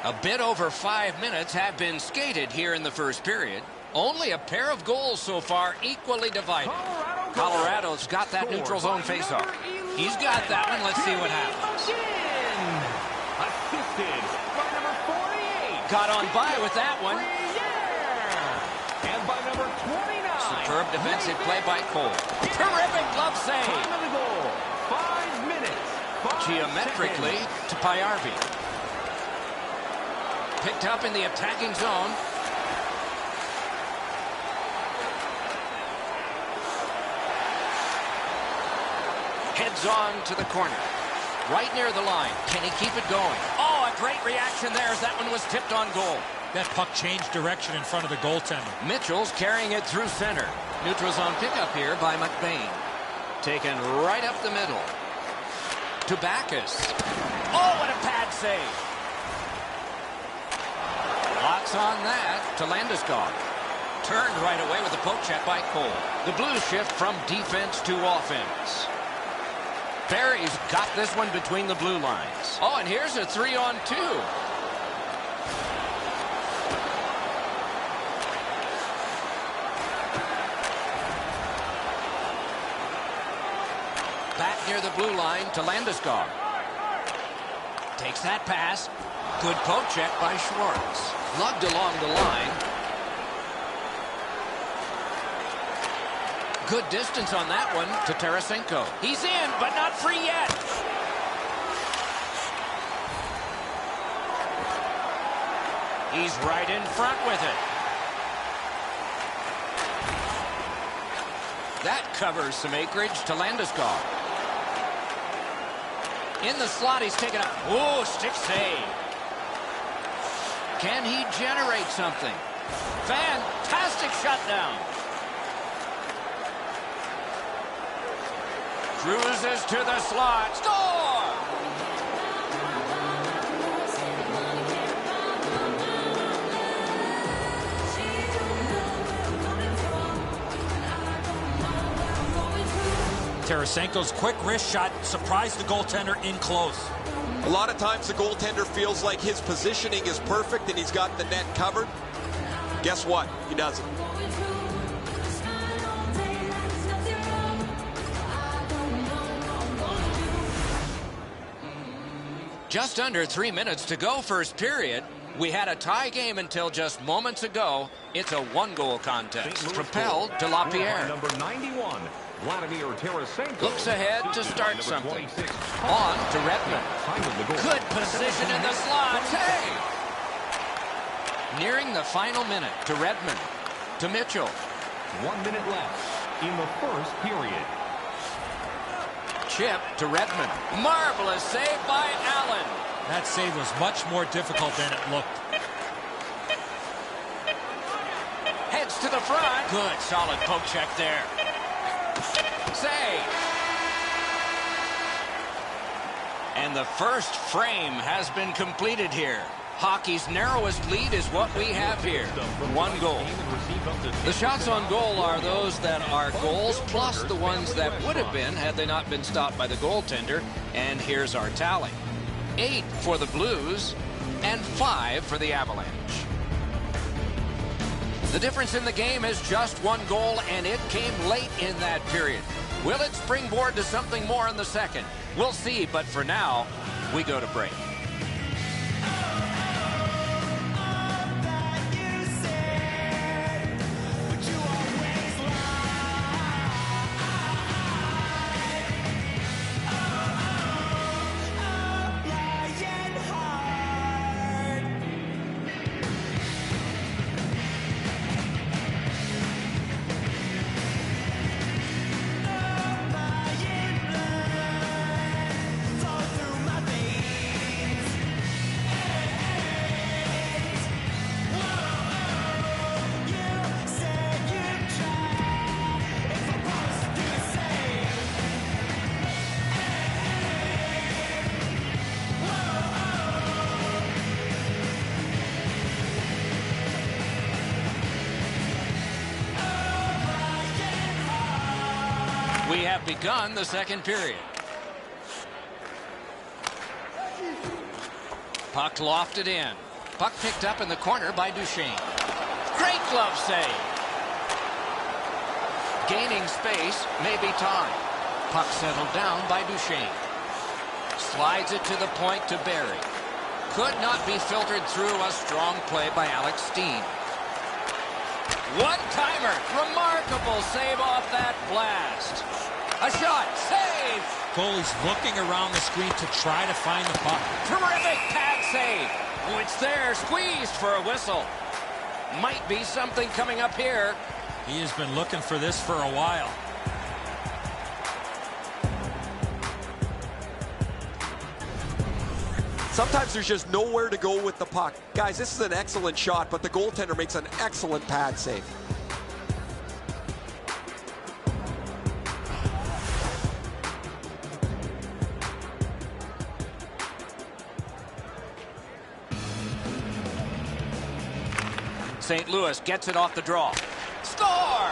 A bit over 5 minutes have been skated here in the first period. Only a pair of goals so far, equally divided. Colorado's got that neutral zone faceoff. He's got that one. Let's see what happens. Assisted by number 48. Got on by with that one. And by number 29. Superb defensive play by Cole. Terrific glove save. Time of the goal, 5 minutes. 5 Geometrically seconds. to Payarvi. Picked up in the attacking zone. Heads on to the corner. Right near the line. Can he keep it going? Oh, a great reaction there as that one was tipped on goal. That puck changed direction in front of the goaltender. Mitchell's carrying it through center. Neutral zone pickup here by McBain. Taken right up the middle. To Backus. Oh, what a pad save. Lots on that to Landeskog. Turned right away with a poke check by Cole. The Blues shift from defense to offense. Barry's got this one between the blue lines. Oh, and here's a 3-on-2. Back near the blue line to Landeskog. Takes that pass. Good poke check by Schwartz. Lugged along the line. Good distance on that one to Tarasenko. He's in, but not free yet. He's right in front with it. That covers some acreage to Landeskog. In the slot, he's taken up. Oh, stick save. Can he generate something? Fantastic shutdown. Cruises to the slot. Score! Tarasenko's quick wrist shot surprised the goaltender in close. A lot of times the goaltender feels like his positioning is perfect and he's got the net covered. Guess what? He doesn't. Just under 3 minutes to go first period. We had a tie game until just moments ago. It's a one-goal contest. Propelled to LaPierre. Number 91, Vladimir Tarasenko. Looks ahead to start something. On to Redmond. Time of the goal. Good position in the slot. Hey! Nearing the final minute to Redmond. To Mitchell. 1 minute left in the first period. Chip to Redmond. Marvelous save by Allen. That save was much more difficult than it looked. Heads to the front. Good, solid poke check there. Save. And the first frame has been completed here. Hockey's narrowest lead is what we have here. 1 goal. The shots on goal are those that are goals plus the ones that would have been had they not been stopped by the goaltender. And here's our tally. 8 for the Blues and 5 for the Avalanche. The difference in the game is just 1 goal, and it came late in that period. Will it springboard to something more in the second? We'll see, but for now, we go to break. We have begun the second period. Puck lofted in. Puck picked up in the corner by Duchesne. Great glove save. Gaining space, maybe time. Puck settled down by Duchesne. Slides it to the point to Barry. Could not be filtered through. A strong play by Alex Steen. One-timer. Remarkable save off that blast. A shot. Save. Goalie's looking around the screen to try to find the puck. Terrific pad save. Oh, it's there. Squeezed for a whistle. Might be something coming up here. He has been looking for this for a while. Sometimes there's just nowhere to go with the puck. Guys, this is an excellent shot, but the goaltender makes an excellent pad save. St. Louis gets it off the draw. Score!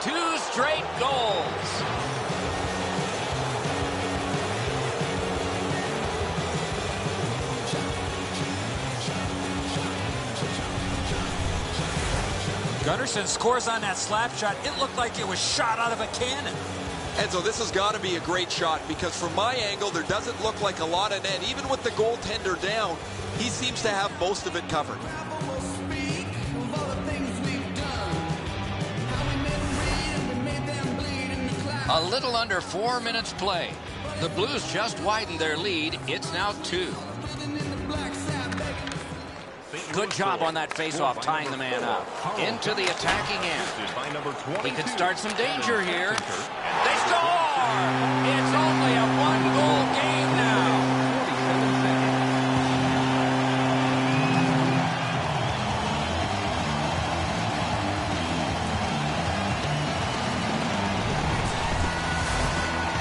2 straight goals. Gunnarsson scores on that slap shot. It looked like it was shot out of a cannon. Enzo, this has got to be a great shot because from my angle, there doesn't look like a lot of net. Even with the goaltender down, he seems to have most of it covered. A little under 4 minutes play. The Blues just widened their lead. It's now 2. Good job on that face-off, tying the man up. Into the attacking end. He could start some danger here. They score! It's only a 1-goal game now.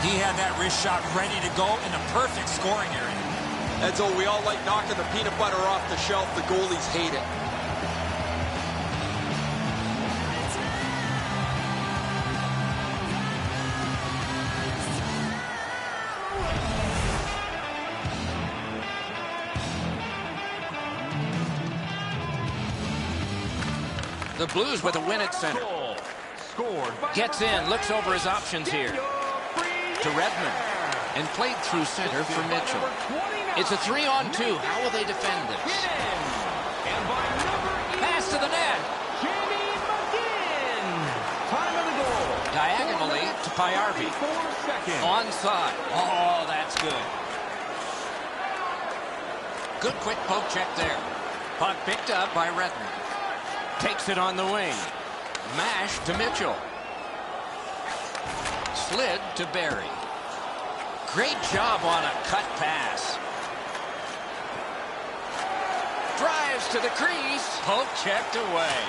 He had that wrist shot ready to go in the perfect scoring area. And so we all like knocking the peanut butter off the shelf. The goalies hate it. The Blues with a win at center. Gets in, looks over his options here. To Redmond. And played through center for Mitchell. It's a 3-on-2. How will they defend this? Pass to the net. Diagonally to Payarvi. Onside. Oh, that's good. Good quick poke check there. Puck picked up by Redmond. Takes it on the wing. Mash to Mitchell. Slid to Barry. Great job on a cut pass. Drives to the crease. Poke checked away.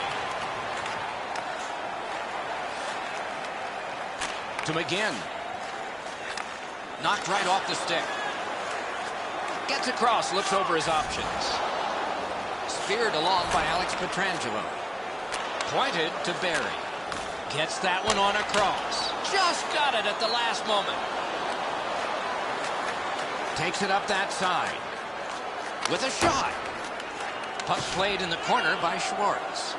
To McGinn. Knocked right off the stick. Gets across, looks over his options. Speared along by Alex Pietrangelo. Pointed to Barry. Gets that one on across. Just got it at the last moment. Takes it up that side. With a shot. Puck played in the corner by Schwartz.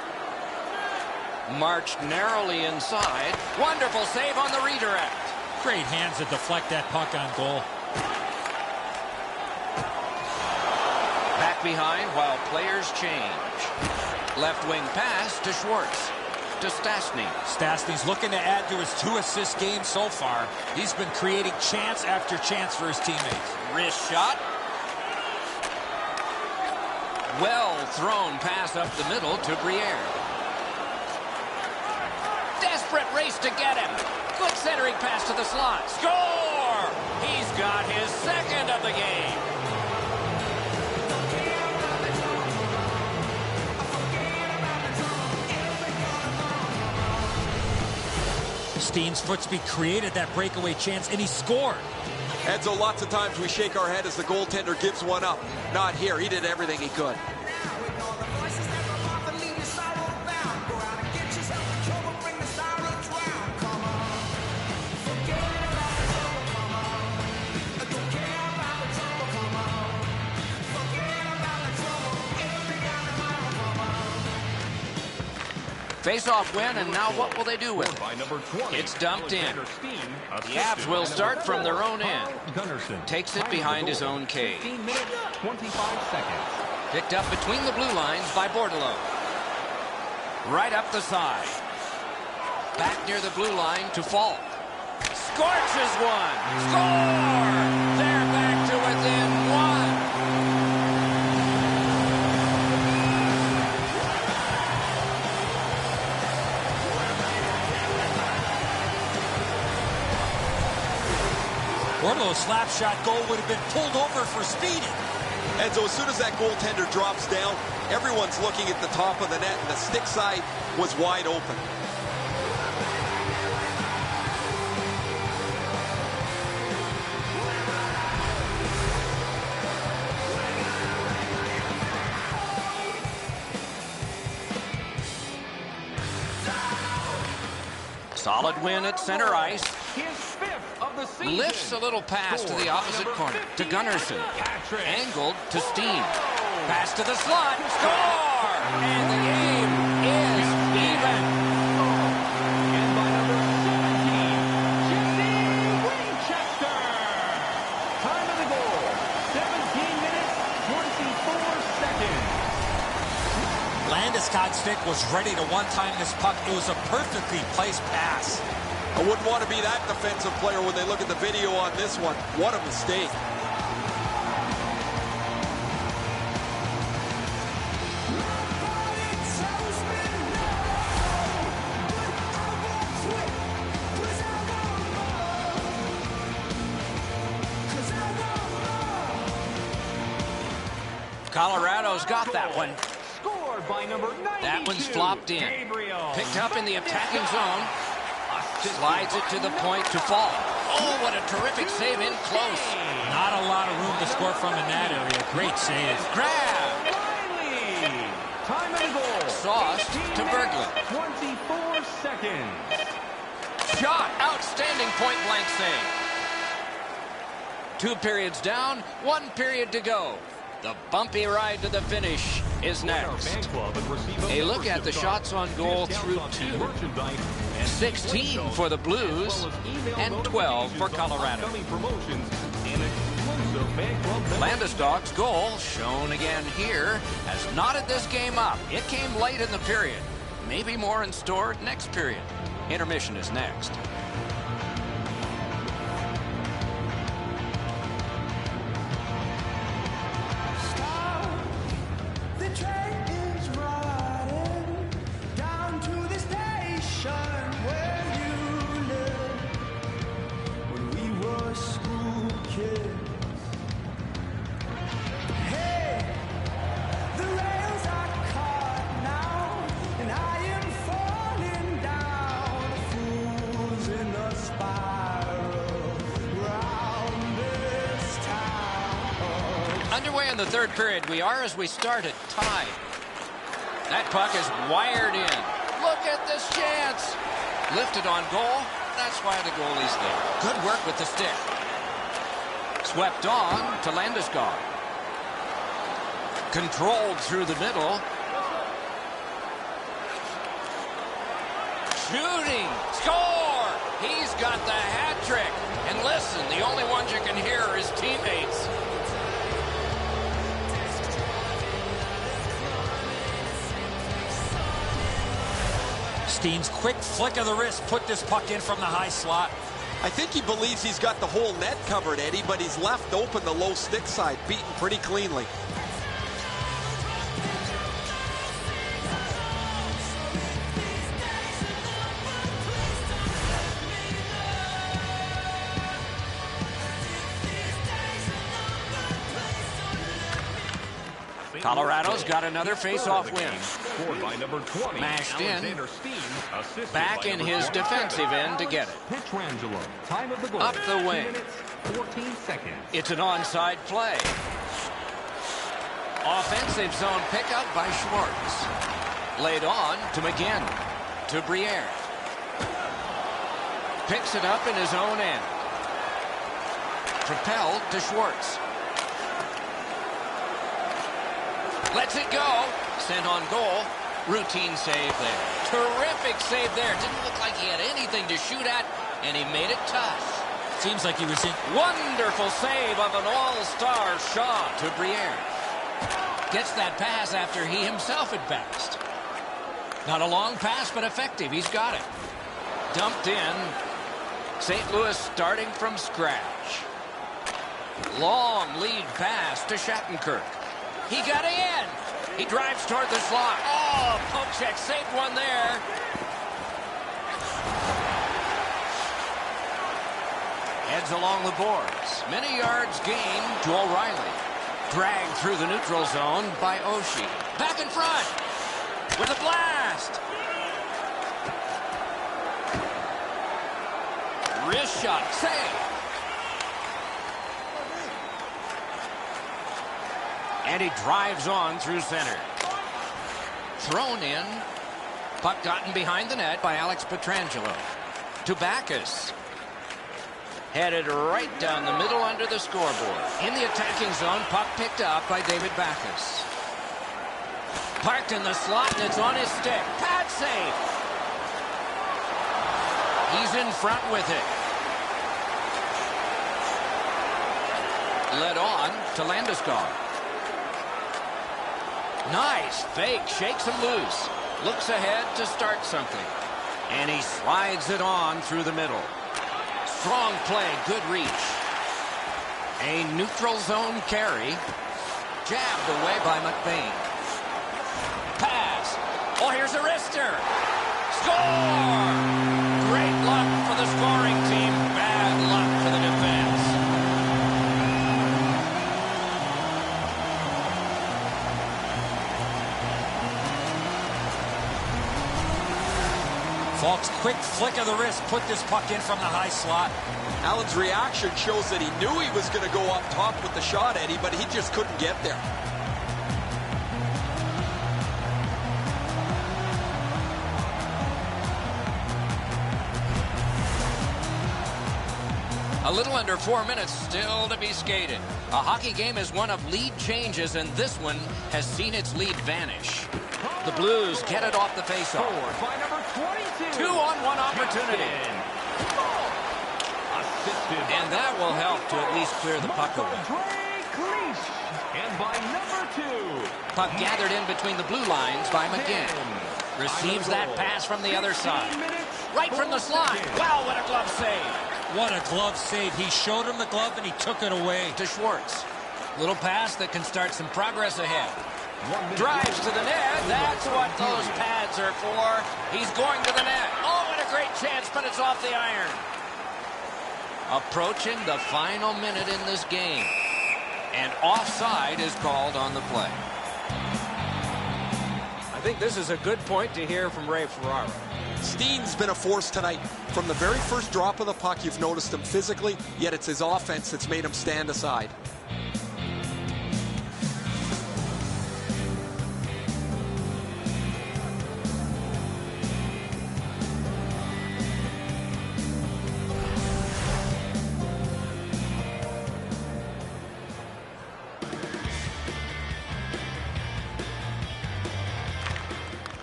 Marched narrowly inside. Wonderful save on the redirect. Great hands to deflect that puck on goal. Back behind while players change. Left wing pass to Schwartz. To Stastny. Stastny's looking to add to his 2-assist game so far. He's been creating chance after chance for his teammates. Wrist shot. Well thrown pass up the middle to Briere. Desperate race to get him. Good centering pass to the slot. Score! He's got his second of the game. Steen's Footsby created that breakaway chance, and he scored. Edzo, lots of times we shake our head as the goaltender gives one up. Not here. He did everything he could. Face-off win, and now what will they do with it? It's dumped in. The Avs will start from their own end. Takes it behind his own cage. 25 seconds. Picked up between the blue lines by Bordelot. Right up the side. Back near the blue line to Falk. Scorches one. Score! They're back to within one. Bordelot's slap shot goal would have been pulled over for speeding. And so as soon as that goaltender drops down, everyone's looking at the top of the net, and the stick side was wide open. Solid win at center ice. His fifth of the season. Lifts a little pass to the opposite corner. To Gunnarsson. Angled to Steen. Pass to the slot. Score! And the game is even. And by number 17, Jesse Winchester. Time of the goal, 17 minutes, 24 seconds. Landeskog's stick was ready to one-time this puck. It was a perfectly placed pass. I wouldn't want to be that defensive player when they look at the video on this one. What a mistake. Colorado's got that one. Scored by number 92. That one's flopped in. Gabriel. Picked up in the attacking zone. Slides it to the point to Falk. Oh, what a terrific save in close. Not a lot of room to score from in that area. Great save. Grab. Riley. Time of the goal. Sauce to Berglund. 24 seconds. Shot. Outstanding point-blank save. 2 periods down, 1 period to go. The bumpy ride to the finish is next. A look at the shots on goal through 2. 16 for the Blues and 12 for Colorado. Landeskog's goal, shown again here, has knotted this game up. It came late in the period. Maybe more in store next period. Intermission is next. Underway in the third period. We are, as we started, tied. That puck is wired in. Look at this chance. Lifted on goal. That's why the goalie's there. Good work with the stick. Swept on to Landeskog. Controlled through the middle. Shooting. Score! He's got the hat trick. And listen, the only ones you can hear are his teammates. Steen's quick flick of the wrist put this puck in from the high slot. I think he believes he's got the whole net covered, Eddie, but he's left open the low stick side, beaten pretty cleanly. Colorado's got another face-off win. Scored by number 20. Mashed in. Alexander Steen, assisted Back by in number his 27, defensive end to get it. Pietrangelo. Time of the goal. Up the 2 wing. minutes, 14 seconds. It's an onside play. Offensive zone pickup by Schwartz. Laid on to McGinn. To Briere. Picks it up in his own end. Propelled to Schwartz. Lets it go. Sent on goal. Routine save there. Terrific save there. Didn't look like he had anything to shoot at, and he made it tough. Seems like he was in. Wonderful save of an all-star Shaw to Briere. Gets that pass after he himself had passed. Not a long pass, but effective. He's got it. Dumped in. St. Louis starting from scratch. Long lead pass to Shattenkirk. He got in. He drives toward the slot. Oh, poke check. Saved one there. Heads along the boards. Many yards gained to O'Reilly. Dragged through the neutral zone by Oshie. Back in front with a blast. Wrist shot. Save. And he drives on through center. Thrown in. Puck gotten behind the net by Alex Pietrangelo. To Backus. Headed right down the middle under the scoreboard. In the attacking zone, puck picked up by David Backus. Parked in the slot, and it's on his stick. Pad save. He's in front with it. Led on to Landeskog. Nice fake, shakes him loose. Looks ahead to start something. And he slides it on through the middle. Strong play, good reach. A neutral zone carry. Jabbed away by McBain. Pass. Oh, here's a wrister. Score! Great luck for the scoring team. Bad luck for the defense. Falk's quick flick of the wrist put this puck in from the high slot. Allen's reaction shows that he knew he was going to go up top with the shot, Eddie, but he just couldn't get there. A little under 4 minutes still to be skated. A hockey game is one of lead changes, and this one has seen its lead vanish. The Blues get it off the faceoff. Scored by number 22. 2-on-1 opportunity. Assisted by And that will help to at least clear the puck away. And by number 2. Puck gathered in between the blue lines by McGinn. Receives that pass from the other side. Right from the slot. Wow, what a glove save. What a glove save. He showed him the glove and he took it away. To Schwartz. Little pass that can start some progress ahead. Drives to the net. That's what those pads are for. He's going to the net. Oh, what a great chance, but it's off the iron. Approaching the final minute in this game. And offside is called on the play. I think this is a good point to hear from Ray Ferraro. Steen's been a force tonight. From the very first drop of the puck, you've noticed him physically, yet it's his offense that's made him stand aside.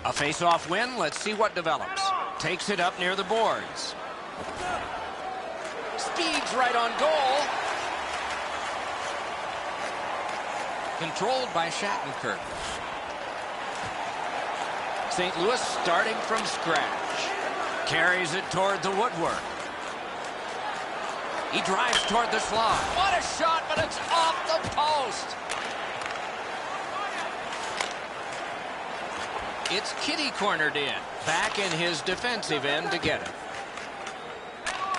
A face-off win. Let's see what develops. Takes it up near the boards. Speeds right on goal. Controlled by Shattenkirk. St. Louis starting from scratch. Carries it toward the woodwork. He drives toward the slot. What a shot, but it's off the post. It's Kitty cornered in. Back in his defensive end to get it.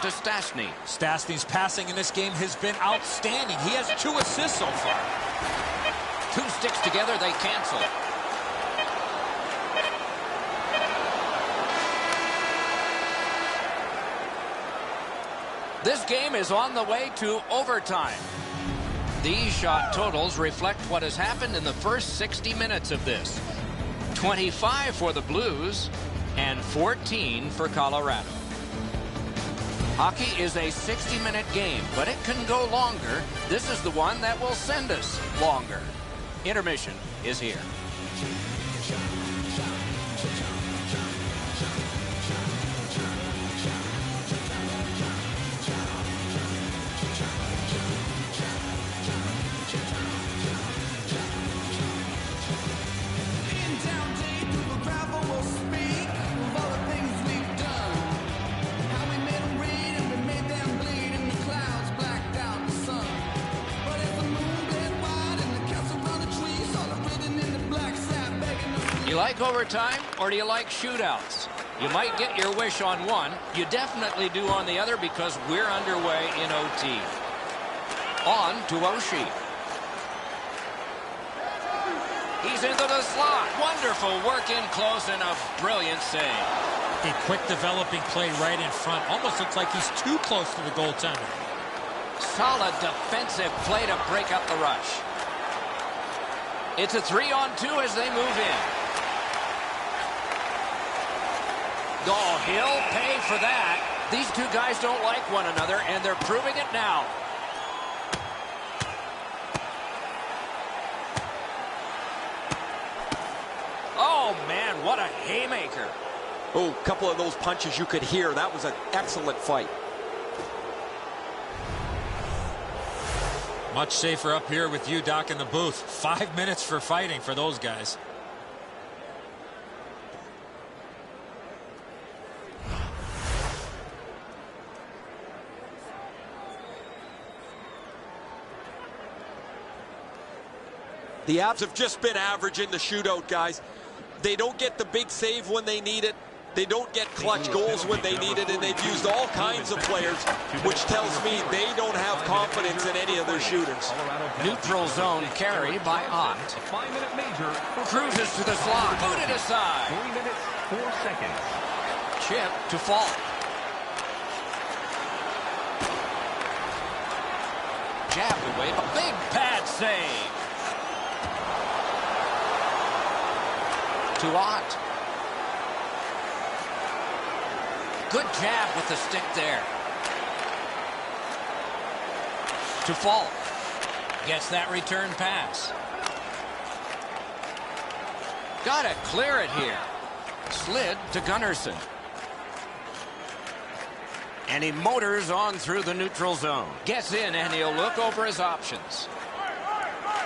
To Stastny. Stastny's passing in this game has been outstanding. He has 2 assists so far. 2 sticks together, they cancel. This game is on the way to overtime. These shot totals reflect what has happened in the first 60 minutes of this. 25 for the Blues and 14 for Colorado. Hockey is a 60-minute game, but it can go longer. This is the one that will send us longer. Intermission is here. You like overtime, or do you like shootouts? You might get your wish on one. You definitely do on the other because we're underway in OT. On to Oshie. He's into the slot. Wonderful work in close and a brilliant save. A quick developing play right in front. Almost looks like he's too close to the goaltender. Solid defensive play to break up the rush. It's a 3-on-2 as they move in. Oh, he'll pay for that. These two guys don't like one another, and they're proving it now. Oh, man, what a haymaker. Oh, a couple of those punches you could hear. That was an excellent fight. Much safer up here with you, Doc, in the booth. 5 minutes for fighting for those guys. The Avs have just been average in the shootout, guys. They don't get the big save when they need it. They don't get clutch goals when they need it, and they've used all kinds of players, which tells me they don't have confidence in any of their shooters. Neutral zone carry by Ott. Cruises to the slot. Booted aside. 3 minutes, 4 seconds. Chip to Fault. Jabbed away. A big pad save. To Ott. Good jab with the stick there. To Fault. Gets that return pass. Gotta clear it here. Slid to Gunnarsson. And he motors on through the neutral zone. Gets in and he'll look over his options.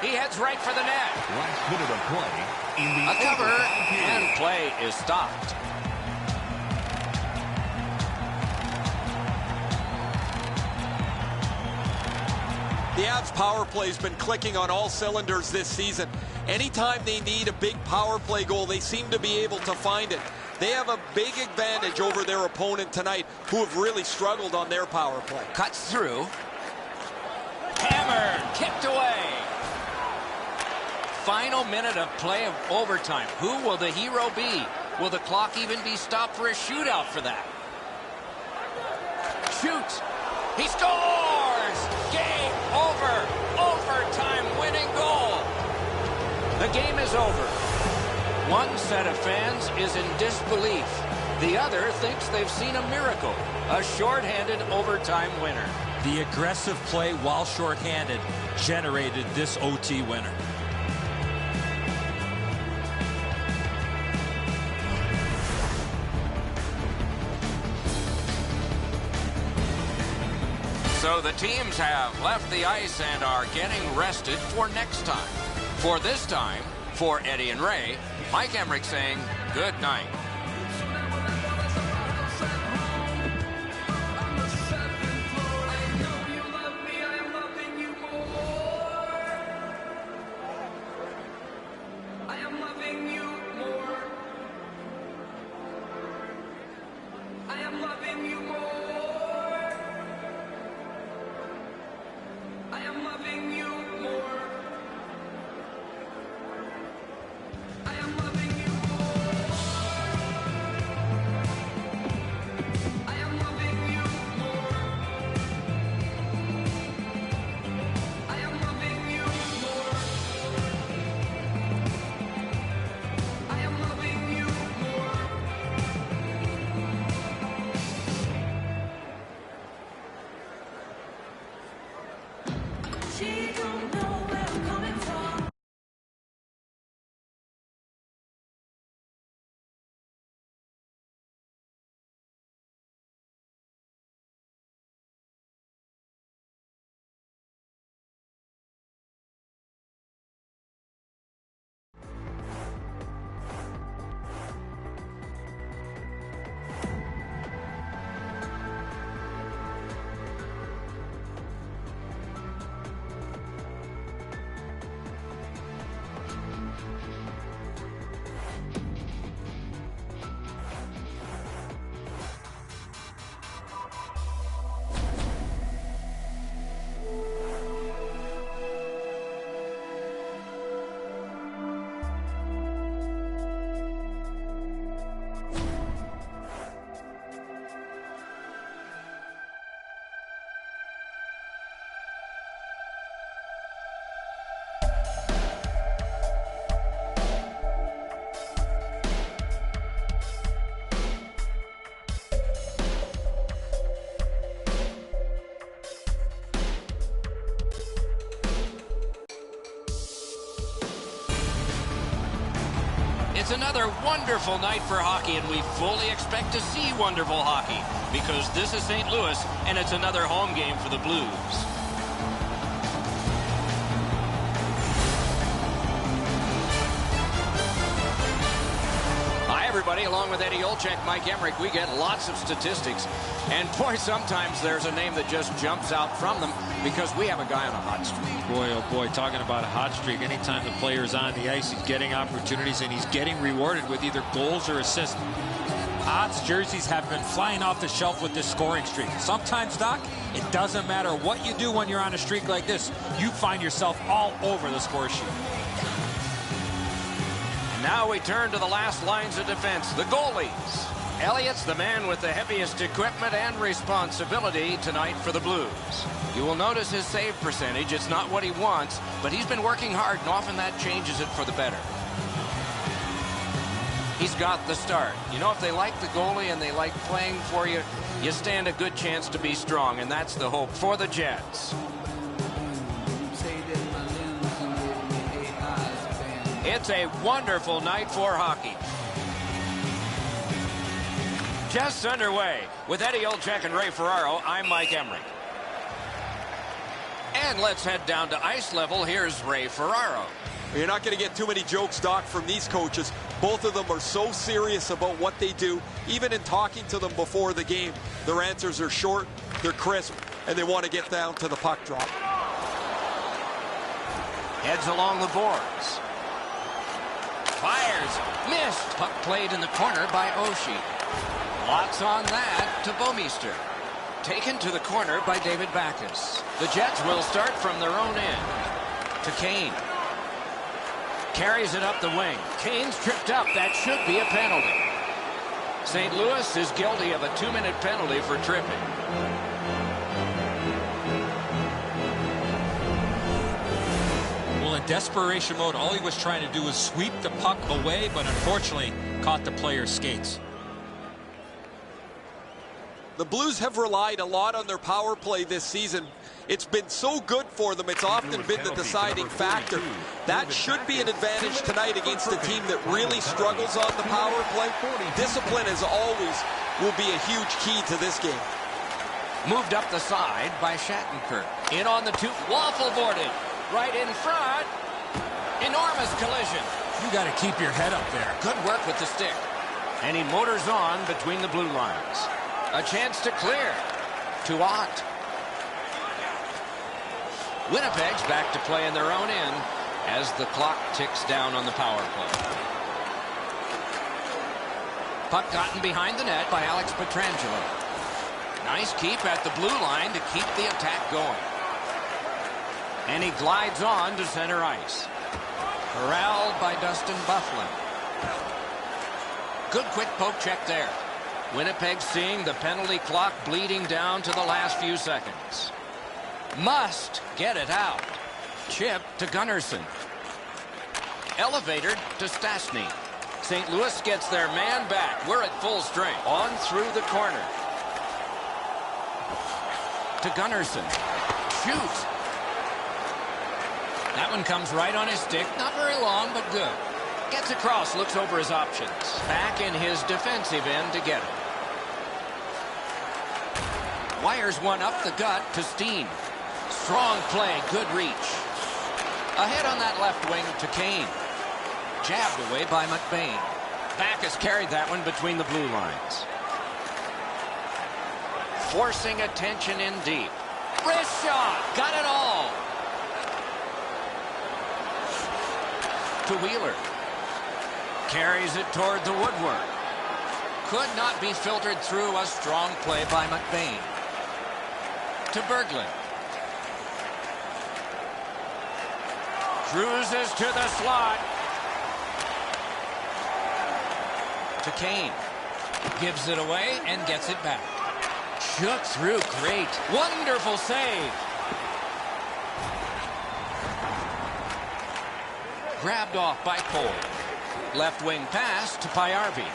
He heads right for the net. Last minute of play in the A cover and play is stopped. The Avs power play's been clicking on all cylinders this season. Anytime they need a big power play goal, they seem to be able to find it. They have a big advantage over their opponent tonight, who have really struggled on their power play. Cuts through. Hammered. Kicked away. Final minute of play of overtime. Who will the hero be? Will the clock even be stopped for a shootout for that? Shoots. He scores! Game over. Overtime winning goal. The game is over. One set of fans is in disbelief. The other thinks they've seen a miracle. A shorthanded overtime winner. The aggressive play while shorthanded generated this OT winner. So the teams have left the ice and are getting rested for next time. For this time, for Eddie and Ray, Mike Emmerich saying good night. She don't know where I'm coming from. It's another wonderful night for hockey, and we fully expect to see wonderful hockey because this is St. Louis, and it's another home game for the Blues. Hi, everybody. Along with Eddie Olczyk, Mike Emmerich, we get lots of statistics. And, boy, sometimes there's a name that just jumps out from them because we have a guy on a hot streak. Boy, oh boy, talking about a hot streak. Anytime the player's on the ice, he's getting opportunities, and he's getting rewarded with either goals or assists. Odds jerseys have been flying off the shelf with this scoring streak. Sometimes, Doc, it doesn't matter what you do when you're on a streak like this. You find yourself all over the score sheet. Now we turn to the last lines of defense, the goalies. Elliott's the man with the heaviest equipment and responsibility tonight for the Blues. You will notice his save percentage. It's not what he wants, but he's been working hard, and often that changes it for the better. He's got the start. You know, if they like the goalie and they like playing for you, you stand a good chance to be strong, and that's the hope for the Jets. It's a wonderful night for hockey. Just underway with Eddie Olczyk and Ray Ferraro. I'm Mike Emmerich. And let's head down to ice level. Here's Ray Ferraro. You're not going to get too many jokes, Doc, from these coaches. Both of them are so serious about what they do. Even in talking to them before the game, their answers are short, they're crisp, and they want to get down to the puck drop. Heads along the boards. Fires. Missed. Puck played in the corner by Oshie. Lots on that to Bouwmeester. Taken to the corner by David Backes. The Jets will start from their own end. To Kane. Carries it up the wing. Kane's tripped up. That should be a penalty. St. Louis is guilty of a 2-minute penalty for tripping. Well, in desperation mode, all he was trying to do was sweep the puck away, but unfortunately caught the player's skates. The Blues have relied a lot on their power play this season. It's been so good for them. It's often been the deciding factor. That should be an advantage tonight against a team that really struggles on the power play. Discipline, as always, will be a huge key to this game. Moved up the side by Shattenkirk. In on the two. Waffle boarded. Right in front. Enormous collision. You got to keep your head up there. Good work with the stick. And he motors on between the blue lines. A chance to clear. To Ott. Winnipeg's back to play in their own end as the clock ticks down on the power play. Puck gotten behind the net by Alex Pietrangelo. Nice keep at the blue line to keep the attack going. And he glides on to center ice. Corralled by Dustin Byfuglien. Good quick poke check there. Winnipeg seeing the penalty clock bleeding down to the last few seconds. Must get it out. Chip to Gunnarsson. Elevator to Stastny. St. Louis gets their man back. We're at full strength. On through the corner. To Gunnarsson. Shoots. That one comes right on his stick. Not very long, but good. Gets across, looks over his options. Back in his defensive end to get it. Wires one up the gut to Steen. Strong play, good reach. Ahead on that left wing to Kane. Jabbed away by McBain. Backus carried that one between the blue lines. Forcing attention in deep. Wrist shot. Got it all. To Wheeler. Carries it toward the woodwork. Could not be filtered through. A strong play by McBain. To Berglund. Cruises to the slot. To Kane. Gives it away and gets it back. Shook through. Great. Wonderful save. Grabbed off by Cole. Left wing pass to Pajärvi.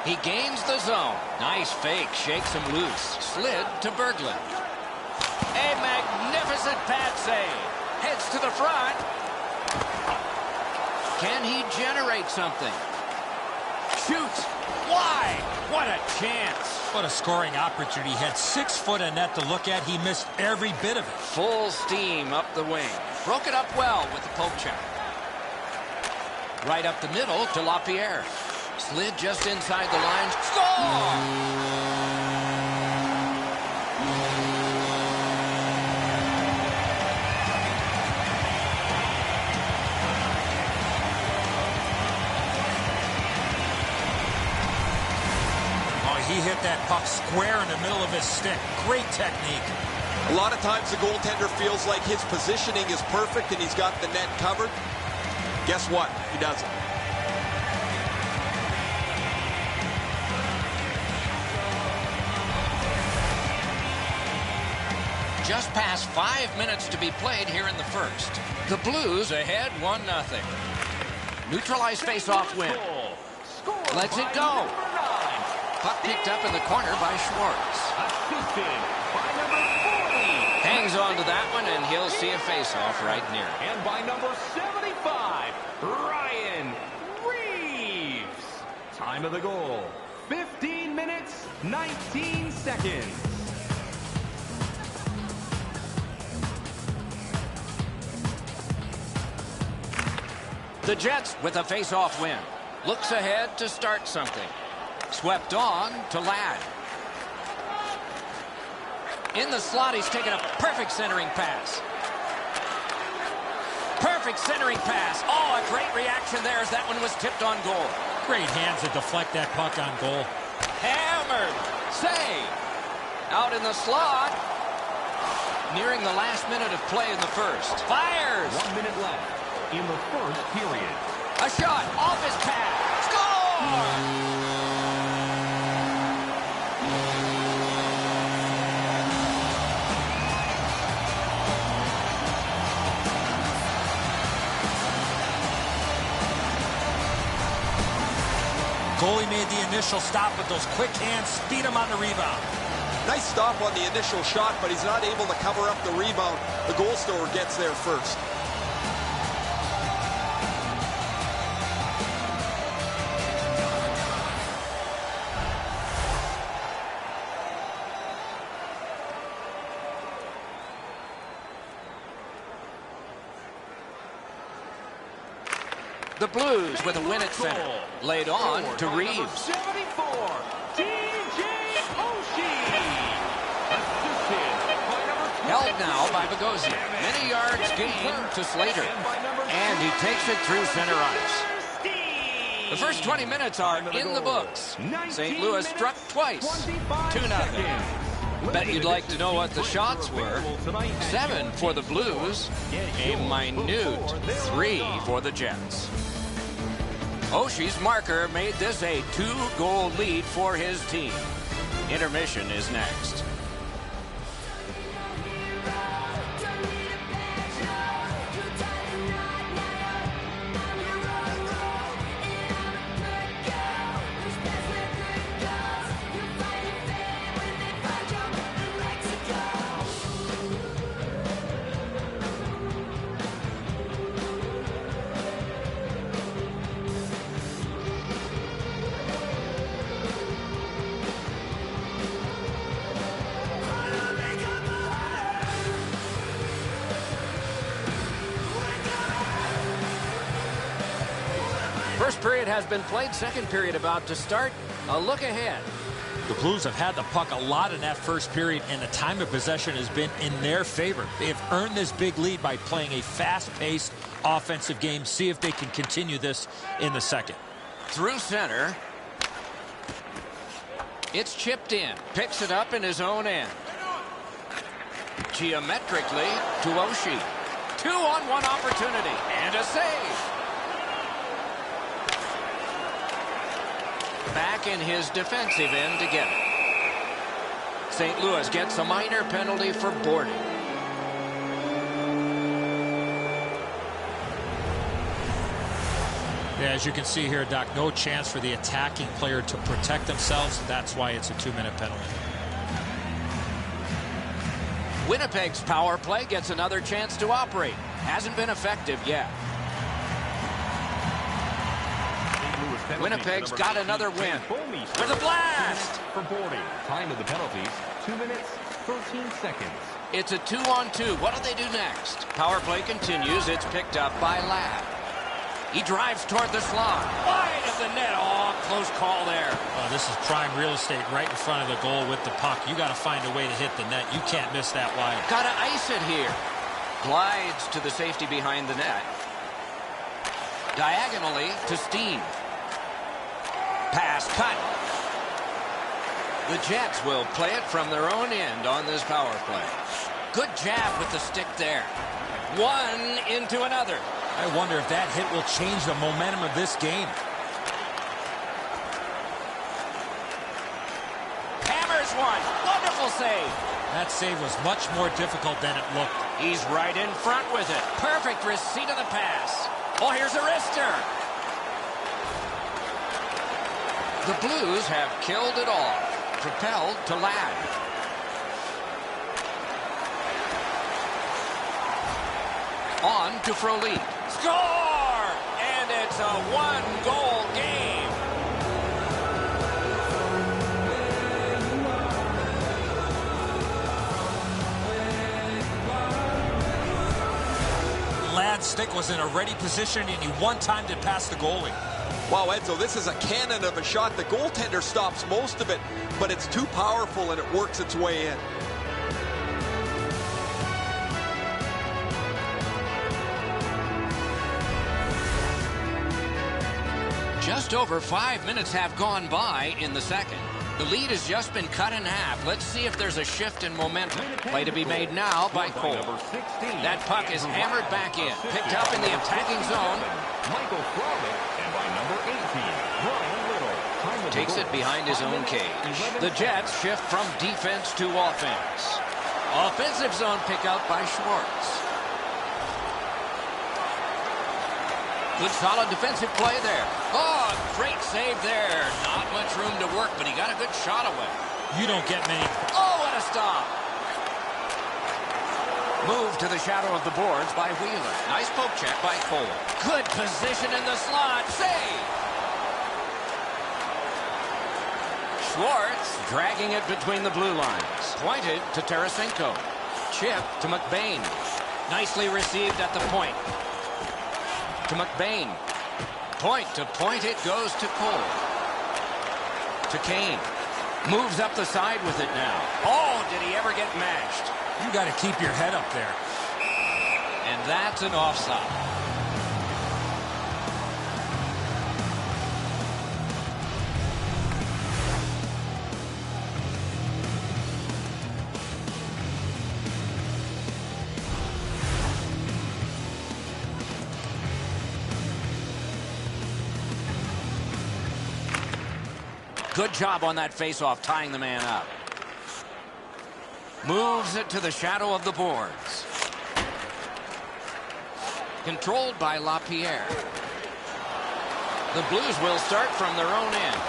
He gains the zone. Nice fake. Shakes him loose. Slid to Berglund. A magnificent pad save. Heads to the front. Can he generate something? Shoots. Why? What a chance. What a scoring opportunity. He had 6 foot of net to look at. He missed every bit of it. Full steam up the wing. Broke it up well with the poke check. Right up the middle to LaPierre. Slid just inside the lines. Score! He hit that puck square in the middle of his stick. Great technique. A lot of times the goaltender feels like his positioning is perfect and he's got the net covered. Guess what? He doesn't. Just past 5 minutes to be played here in the first. The Blues ahead 1-0. Neutralized face-off win. Lets it go. Puck picked up in the corner by Schwartz. Assisted by number 40. Hangs on to that one, and he'll see a face-off right near him. And by number 75, Ryan Reeves. Time of the goal, 15 minutes, 19 seconds. The Jets with a face-off win. Looks ahead to start something. Swept on to Ladd. In the slot, he's taken a perfect centering pass. Perfect centering pass. Oh, a great reaction there as that one was tipped on goal. Great hands to deflect that puck on goal. Hammered. Save. Out in the slot. Nearing the last minute of play in the first. Fires. 1 minute left in the first period. A shot off his pad. Score! Goalie made the initial stop with those quick hands, speed him on the rebound. Nice stop on the initial shot, but he's not able to cover up the rebound. The goal scorer gets there first. The Blues with a win at center. Laid on to Reeves. 74, DJ Oshie. Assisted by number 20. Held now by Bogosian. Many yards gained to Slater. And he takes it through center ice. The first 20 minutes are in the books. St. Louis struck twice. 2-0. Bet you'd like to know what the shots were. 7 for the Blues. A minute 3 for the Jets. Oshie's marker made this a 2-goal lead for his team. Intermission is next. First period has been played. Second period about to start. A look ahead. The Blues have had the puck a lot in that first period, and the time of possession has been in their favor. They have earned this big lead by playing a fast-paced offensive game. See if they can continue this in the second. Through center. It's chipped in. Picks it up in his own end. Geometrically to Oshie. 2-on-1 opportunity. And a save. Back in his defensive end to get it. St. Louis gets a minor penalty for boarding. Yeah, as you can see here, Doc, no chance for the attacking player to protect themselves. That's why it's a 2-minute penalty. Winnipeg's power play gets another chance to operate. Hasn't been effective yet. Winnipeg's got another win. With a blast! For boarding. Time of the penalties, 2 minutes, 13 seconds. It's a 2-on-2. What do they do next? Power play continues. It's picked up by Ladd. He drives toward the slot. Wide of the net. Oh, close call there. Oh, this is prime real estate right in front of the goal with the puck. You got to find a way to hit the net. You can't miss that wide. Got to ice it here. Glides to the safety behind the net. Diagonally to Steen. Pass cut. The Jets will play it from their own end on this power play. Good jab with the stick there. One into another. I wonder if that hit will change the momentum of this game. Hammers one. Wonderful save. That save was much more difficult than it looked. He's right in front with it. Perfect receipt of the pass. Oh, here's a wrister. The Blues have killed it all. Propelled to Ladd. On to Frolic. Score! And it's a one-goal game. Ladd's stick was in a ready position, and he one-timed it past the goalie. Wow, Edzo, this is a cannon of a shot. The goaltender stops most of it, but it's too powerful and it works its way in. Just over 5 minutes have gone by in the second. The lead has just been cut in half. Let's see if there's a shift in momentum. Play to be made now by COL. That puck is hammered back in. Picked up in the attacking zone. Michael Frolic, and by number 18, Brian Little. Time of the Takes goal, it behind his 5 own minutes, cage. 11 The Jets shift from defense to offense. Offensive zone pickup by Schwartz. Good solid defensive play there. Oh, great save there. Not much room to work, but he got a good shot away. You don't get many. Oh, what a stop. Move to the shadow of the boards by Wheeler. Nice poke check by COL. Good position in the slot. Save. Schwartz dragging it between the blue lines. Pointed to Tarasenko. Chip to McBain. Nicely received at the point. To McBain. Point to point it goes to Cole. To Kane. Moves up the side with it now. Oh, did he ever get mashed? You got to keep your head up there. And that's an offside. Good job on that faceoff, tying the man up. Moves it to the shadow of the boards. Controlled by LaPierre. The Blues will start from their own end.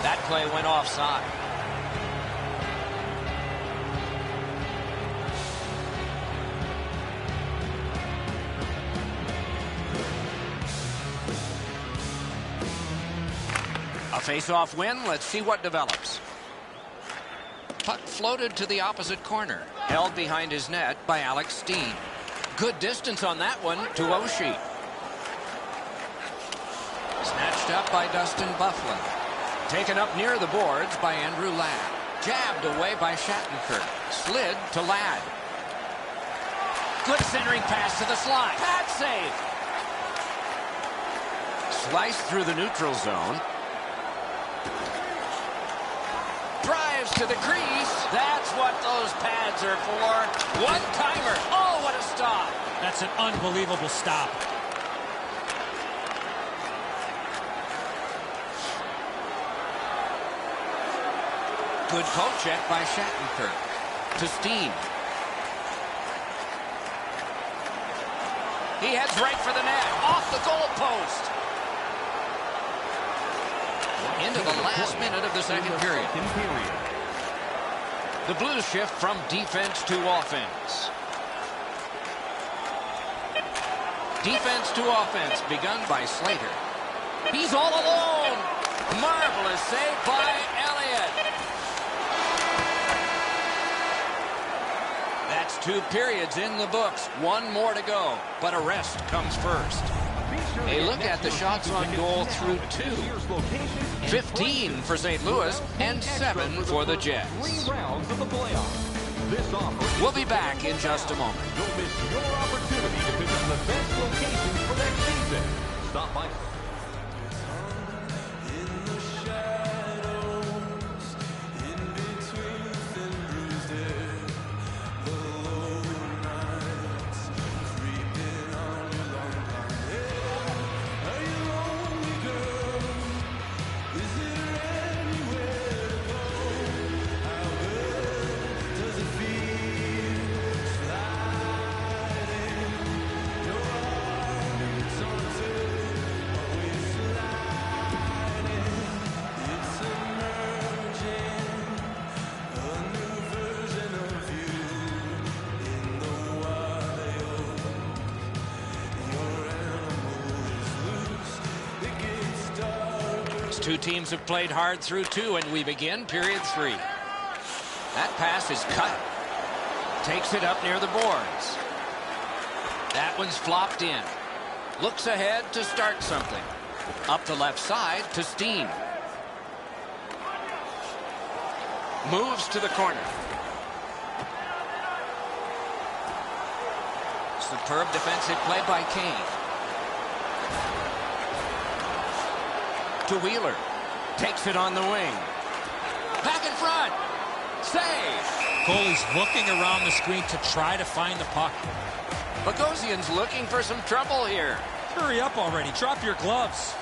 That play went offside. A face-off win. Let's see what develops. Puck floated to the opposite corner. Held behind his net by Alex Steen. Good distance on that one to Oshie. Snatched up by Dustin Byfuglien. Taken up near the boards by Andrew Ladd. Jabbed away by Shattenkirk. Slid to Ladd. Good centering pass to the slot. Pad save. Sliced through the neutral zone. Drives to the crease. That's what those pads are for. One-timer. Oh, what a stop. That's an unbelievable stop. Good poke check by Shattenkirk. To Steen. He heads right for the net. Off the goal post. Into the last minute of the second period. The Blues shift from defense to offense. Defense to offense begun by Slater. He's all alone. Marvelous save by Elliott. That's 2 periods in the books. 1 more to go, but a rest comes first. A look at the shots on goal through 2. 15 for St. Louis and 7 for the Jets. We'll be back in just a moment. Don't miss your opportunity to pick up the best locations for next season. Stop by. Two teams have played hard through 2, and we begin period 3. That pass is cut. Takes it up near the boards. That one's flopped in. Looks ahead to start something. Up the left side to Steen. Moves to the corner. Superb defensive play by Kane. To Wheeler. Takes it on the wing. Back in front. Save. Goalie's looking around the screen to try to find the puck. Bogosian's looking for some trouble here. Hurry up already. Drop your gloves.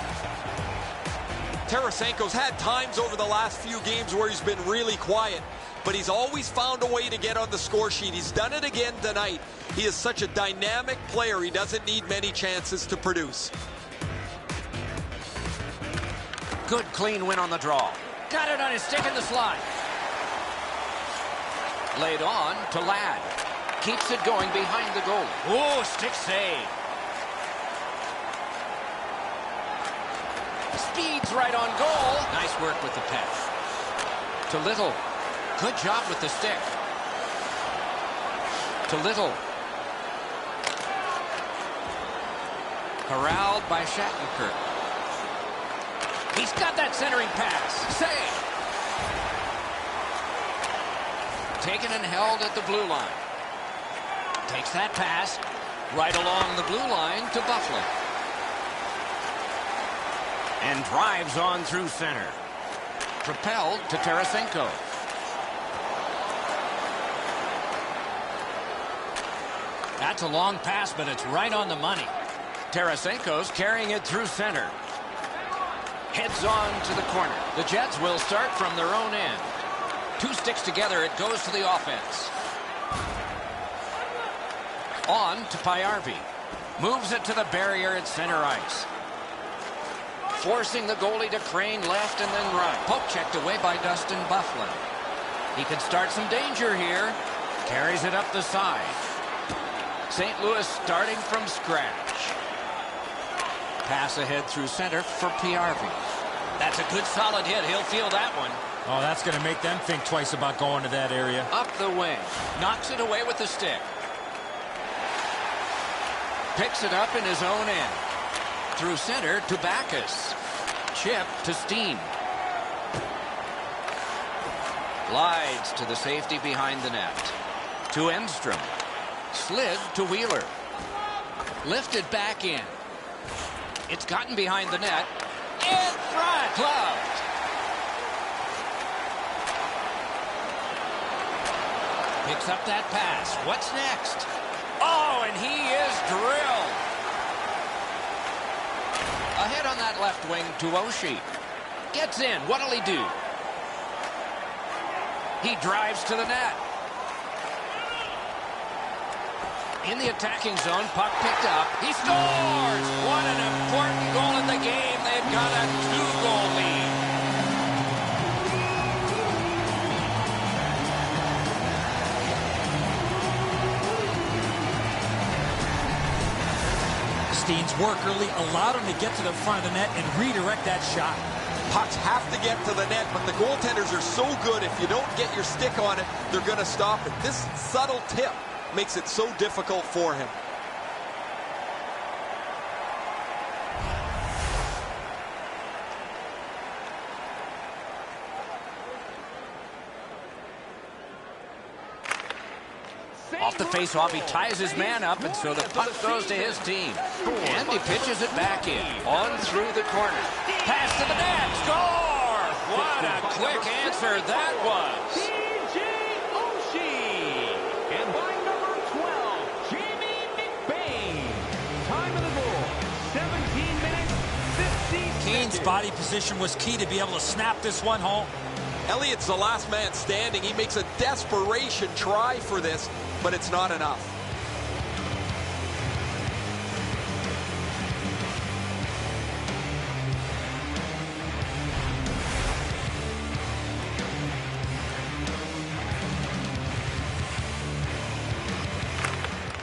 Tarasenko's had times over the last few games where he's been really quiet, but he's always found a way to get on the score sheet. He's done it again tonight. He is such a dynamic player. He doesn't need many chances to produce. Good clean win on the draw. Got it on his stick in the slot. Laid on to Ladd. Keeps it going behind the goal. Oh, stick save. Speeds right on goal. Nice work with the pass. To Little. Good job with the stick. To Little. Corralled by Shattenkirk. He's got that centering pass. Save. Taken and held at the blue line. Takes that pass right along the blue line to Buffalo. And drives on through center. Propelled to Tarasenko. That's a long pass, but it's right on the money. Tarasenko's carrying it through center. Heads on to the corner. The Jets will start from their own end. Two sticks together, it goes to the offense. On to Pajärvi. Moves it to the barrier at center ice. Forcing the goalie to crane left and then right. Poke checked away by Dustin Byfuglien. He could start some danger here. Carries it up the side. St. Louis starting from scratch. Pass ahead through center for Pajärvi. That's a good solid hit. He'll feel that one. Oh, that's going to make them think twice about going to that area. Up the wing. Knocks it away with the stick. Picks it up in his own end. Through center to Backus. Chip to Steen. Glides to the safety behind the net. To Enstrom. Slid to Wheeler. Lifted back in. It's gotten behind the net. In front. Gloved. Picks up that pass. What's next? Oh, and he is drilled. Ahead on that left wing to Oshie. Gets in. What'll he do? He drives to the net. In the attacking zone, puck picked up. He scores! What an important goal in the game. They've got a 2-goal lead. Steen's work early allowed him to get to the front of the net and redirect that shot. Pucks have to get to the net, but the goaltenders are so good. If you don't get your stick on it, they're going to stop it. This subtle tip makes it so difficult for him. Off the face-off, he ties his man up, and so the puck goes to his team. And he pitches it back in. On through the corner. Pass to the net. Score! What a quick answer that was. TJ Oshie. And by number 12, Jamie McBain. Time of the goal, 17 minutes, 50 seconds. Kane's body position was key to be able to snap this one home. Elliott's the last man standing. He makes a desperation try for this, but it's not enough.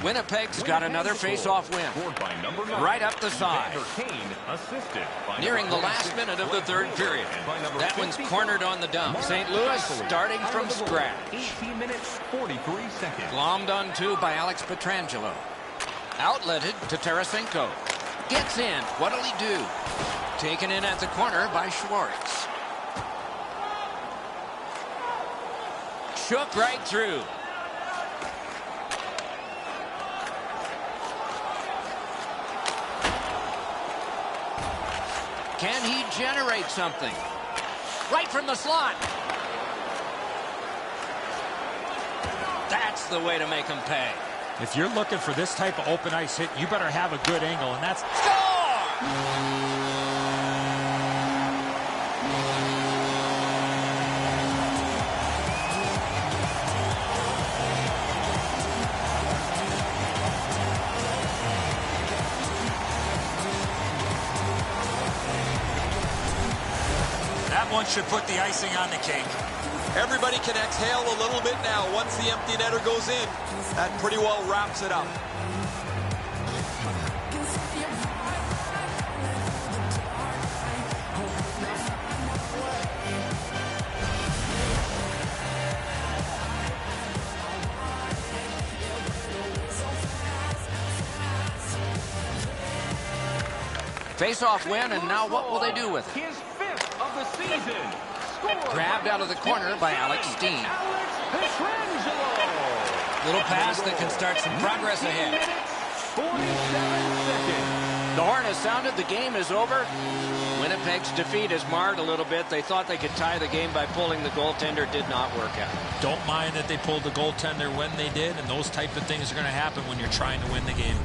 Winnipeg's got another face-off win. Right up the side. Nearing the last minute of the third period. That one's cornered on the dump. St. Louis starting from scratch. 18 minutes, 43 seconds. Glommed on two by Alex Pietrangelo. Outletted to Tarasenko. Gets in. What'll he do? Taken in at the corner by Schwartz. Shook right through. Can he generate something? Right from the slot. That's the way to make him pay. If you're looking for this type of open ice hit, you better have a good angle, and that's... Score! That one should put the icing on the cake. Everybody can exhale a little bit now. Once the empty netter goes in, that pretty well wraps it up. Face-off win, and now what will they do with it? His 5th of the season. Scored Grabbed out of the corner by Alex Steen. Alex Pietrangelo. Little pass that can start some progress ahead. 47 seconds. The horn has sounded. The game is over. Winnipeg's defeat is marred a little bit. They thought they could tie the game by pulling the goaltender. Did not work out. Don't mind that they pulled the goaltender when they did, and those type of things are going to happen when you're trying to win the game.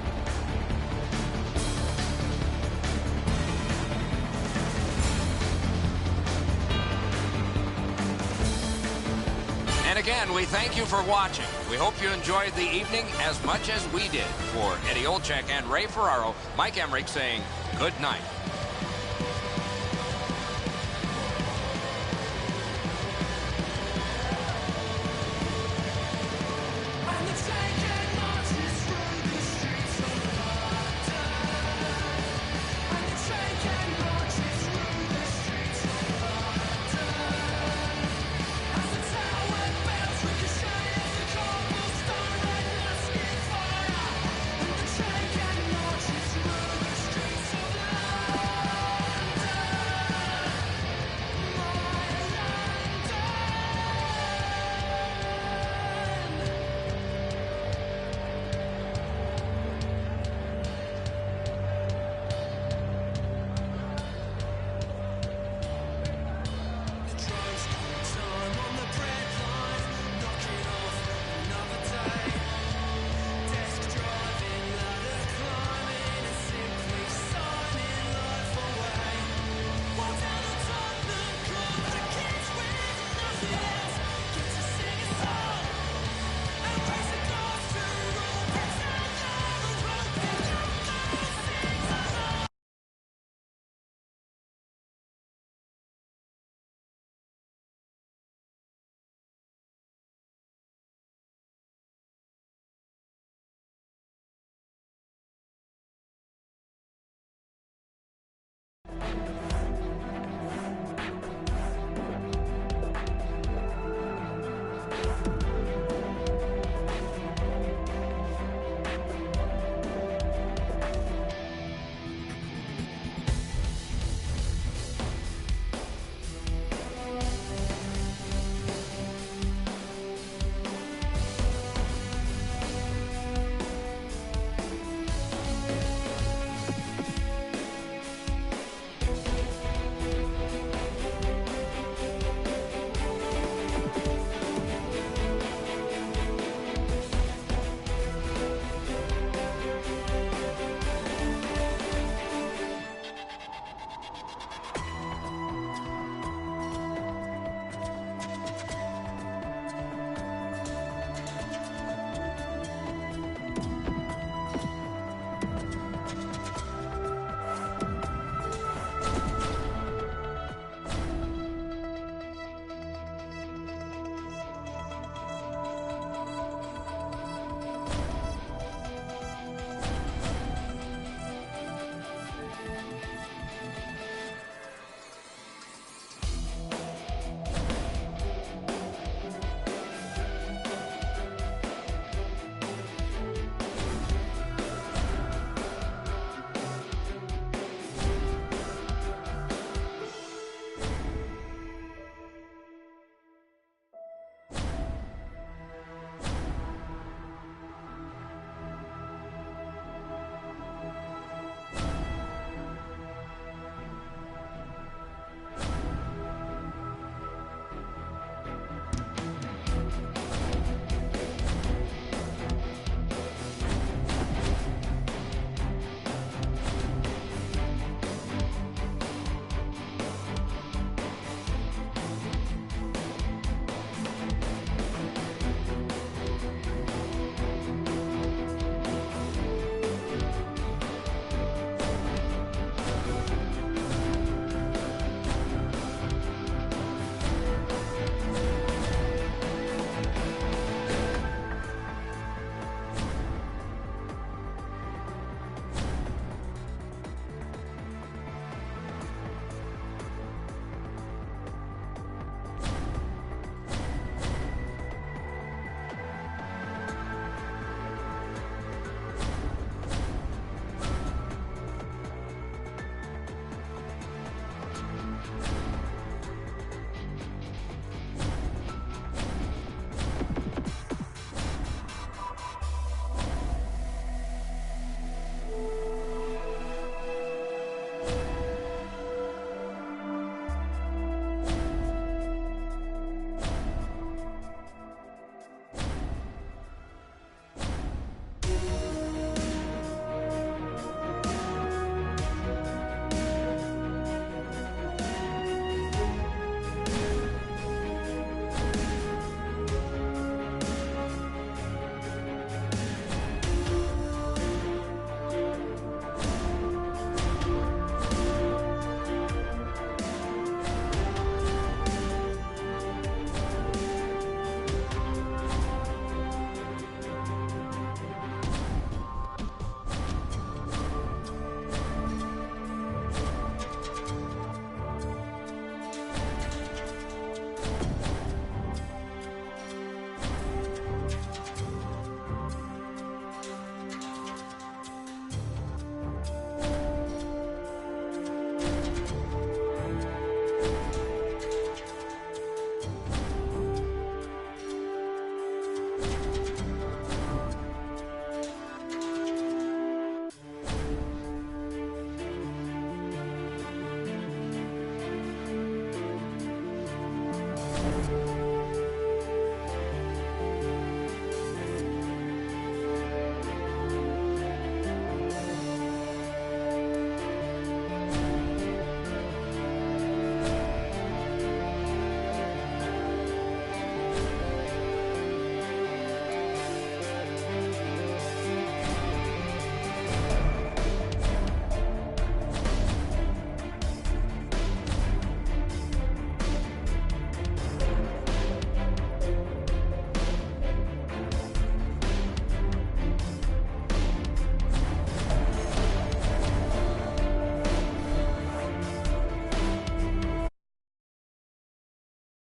And again, we thank you for watching. We hope you enjoyed the evening as much as we did. For Eddie Olczyk and Ray Ferraro, Mike Emmerich saying good night.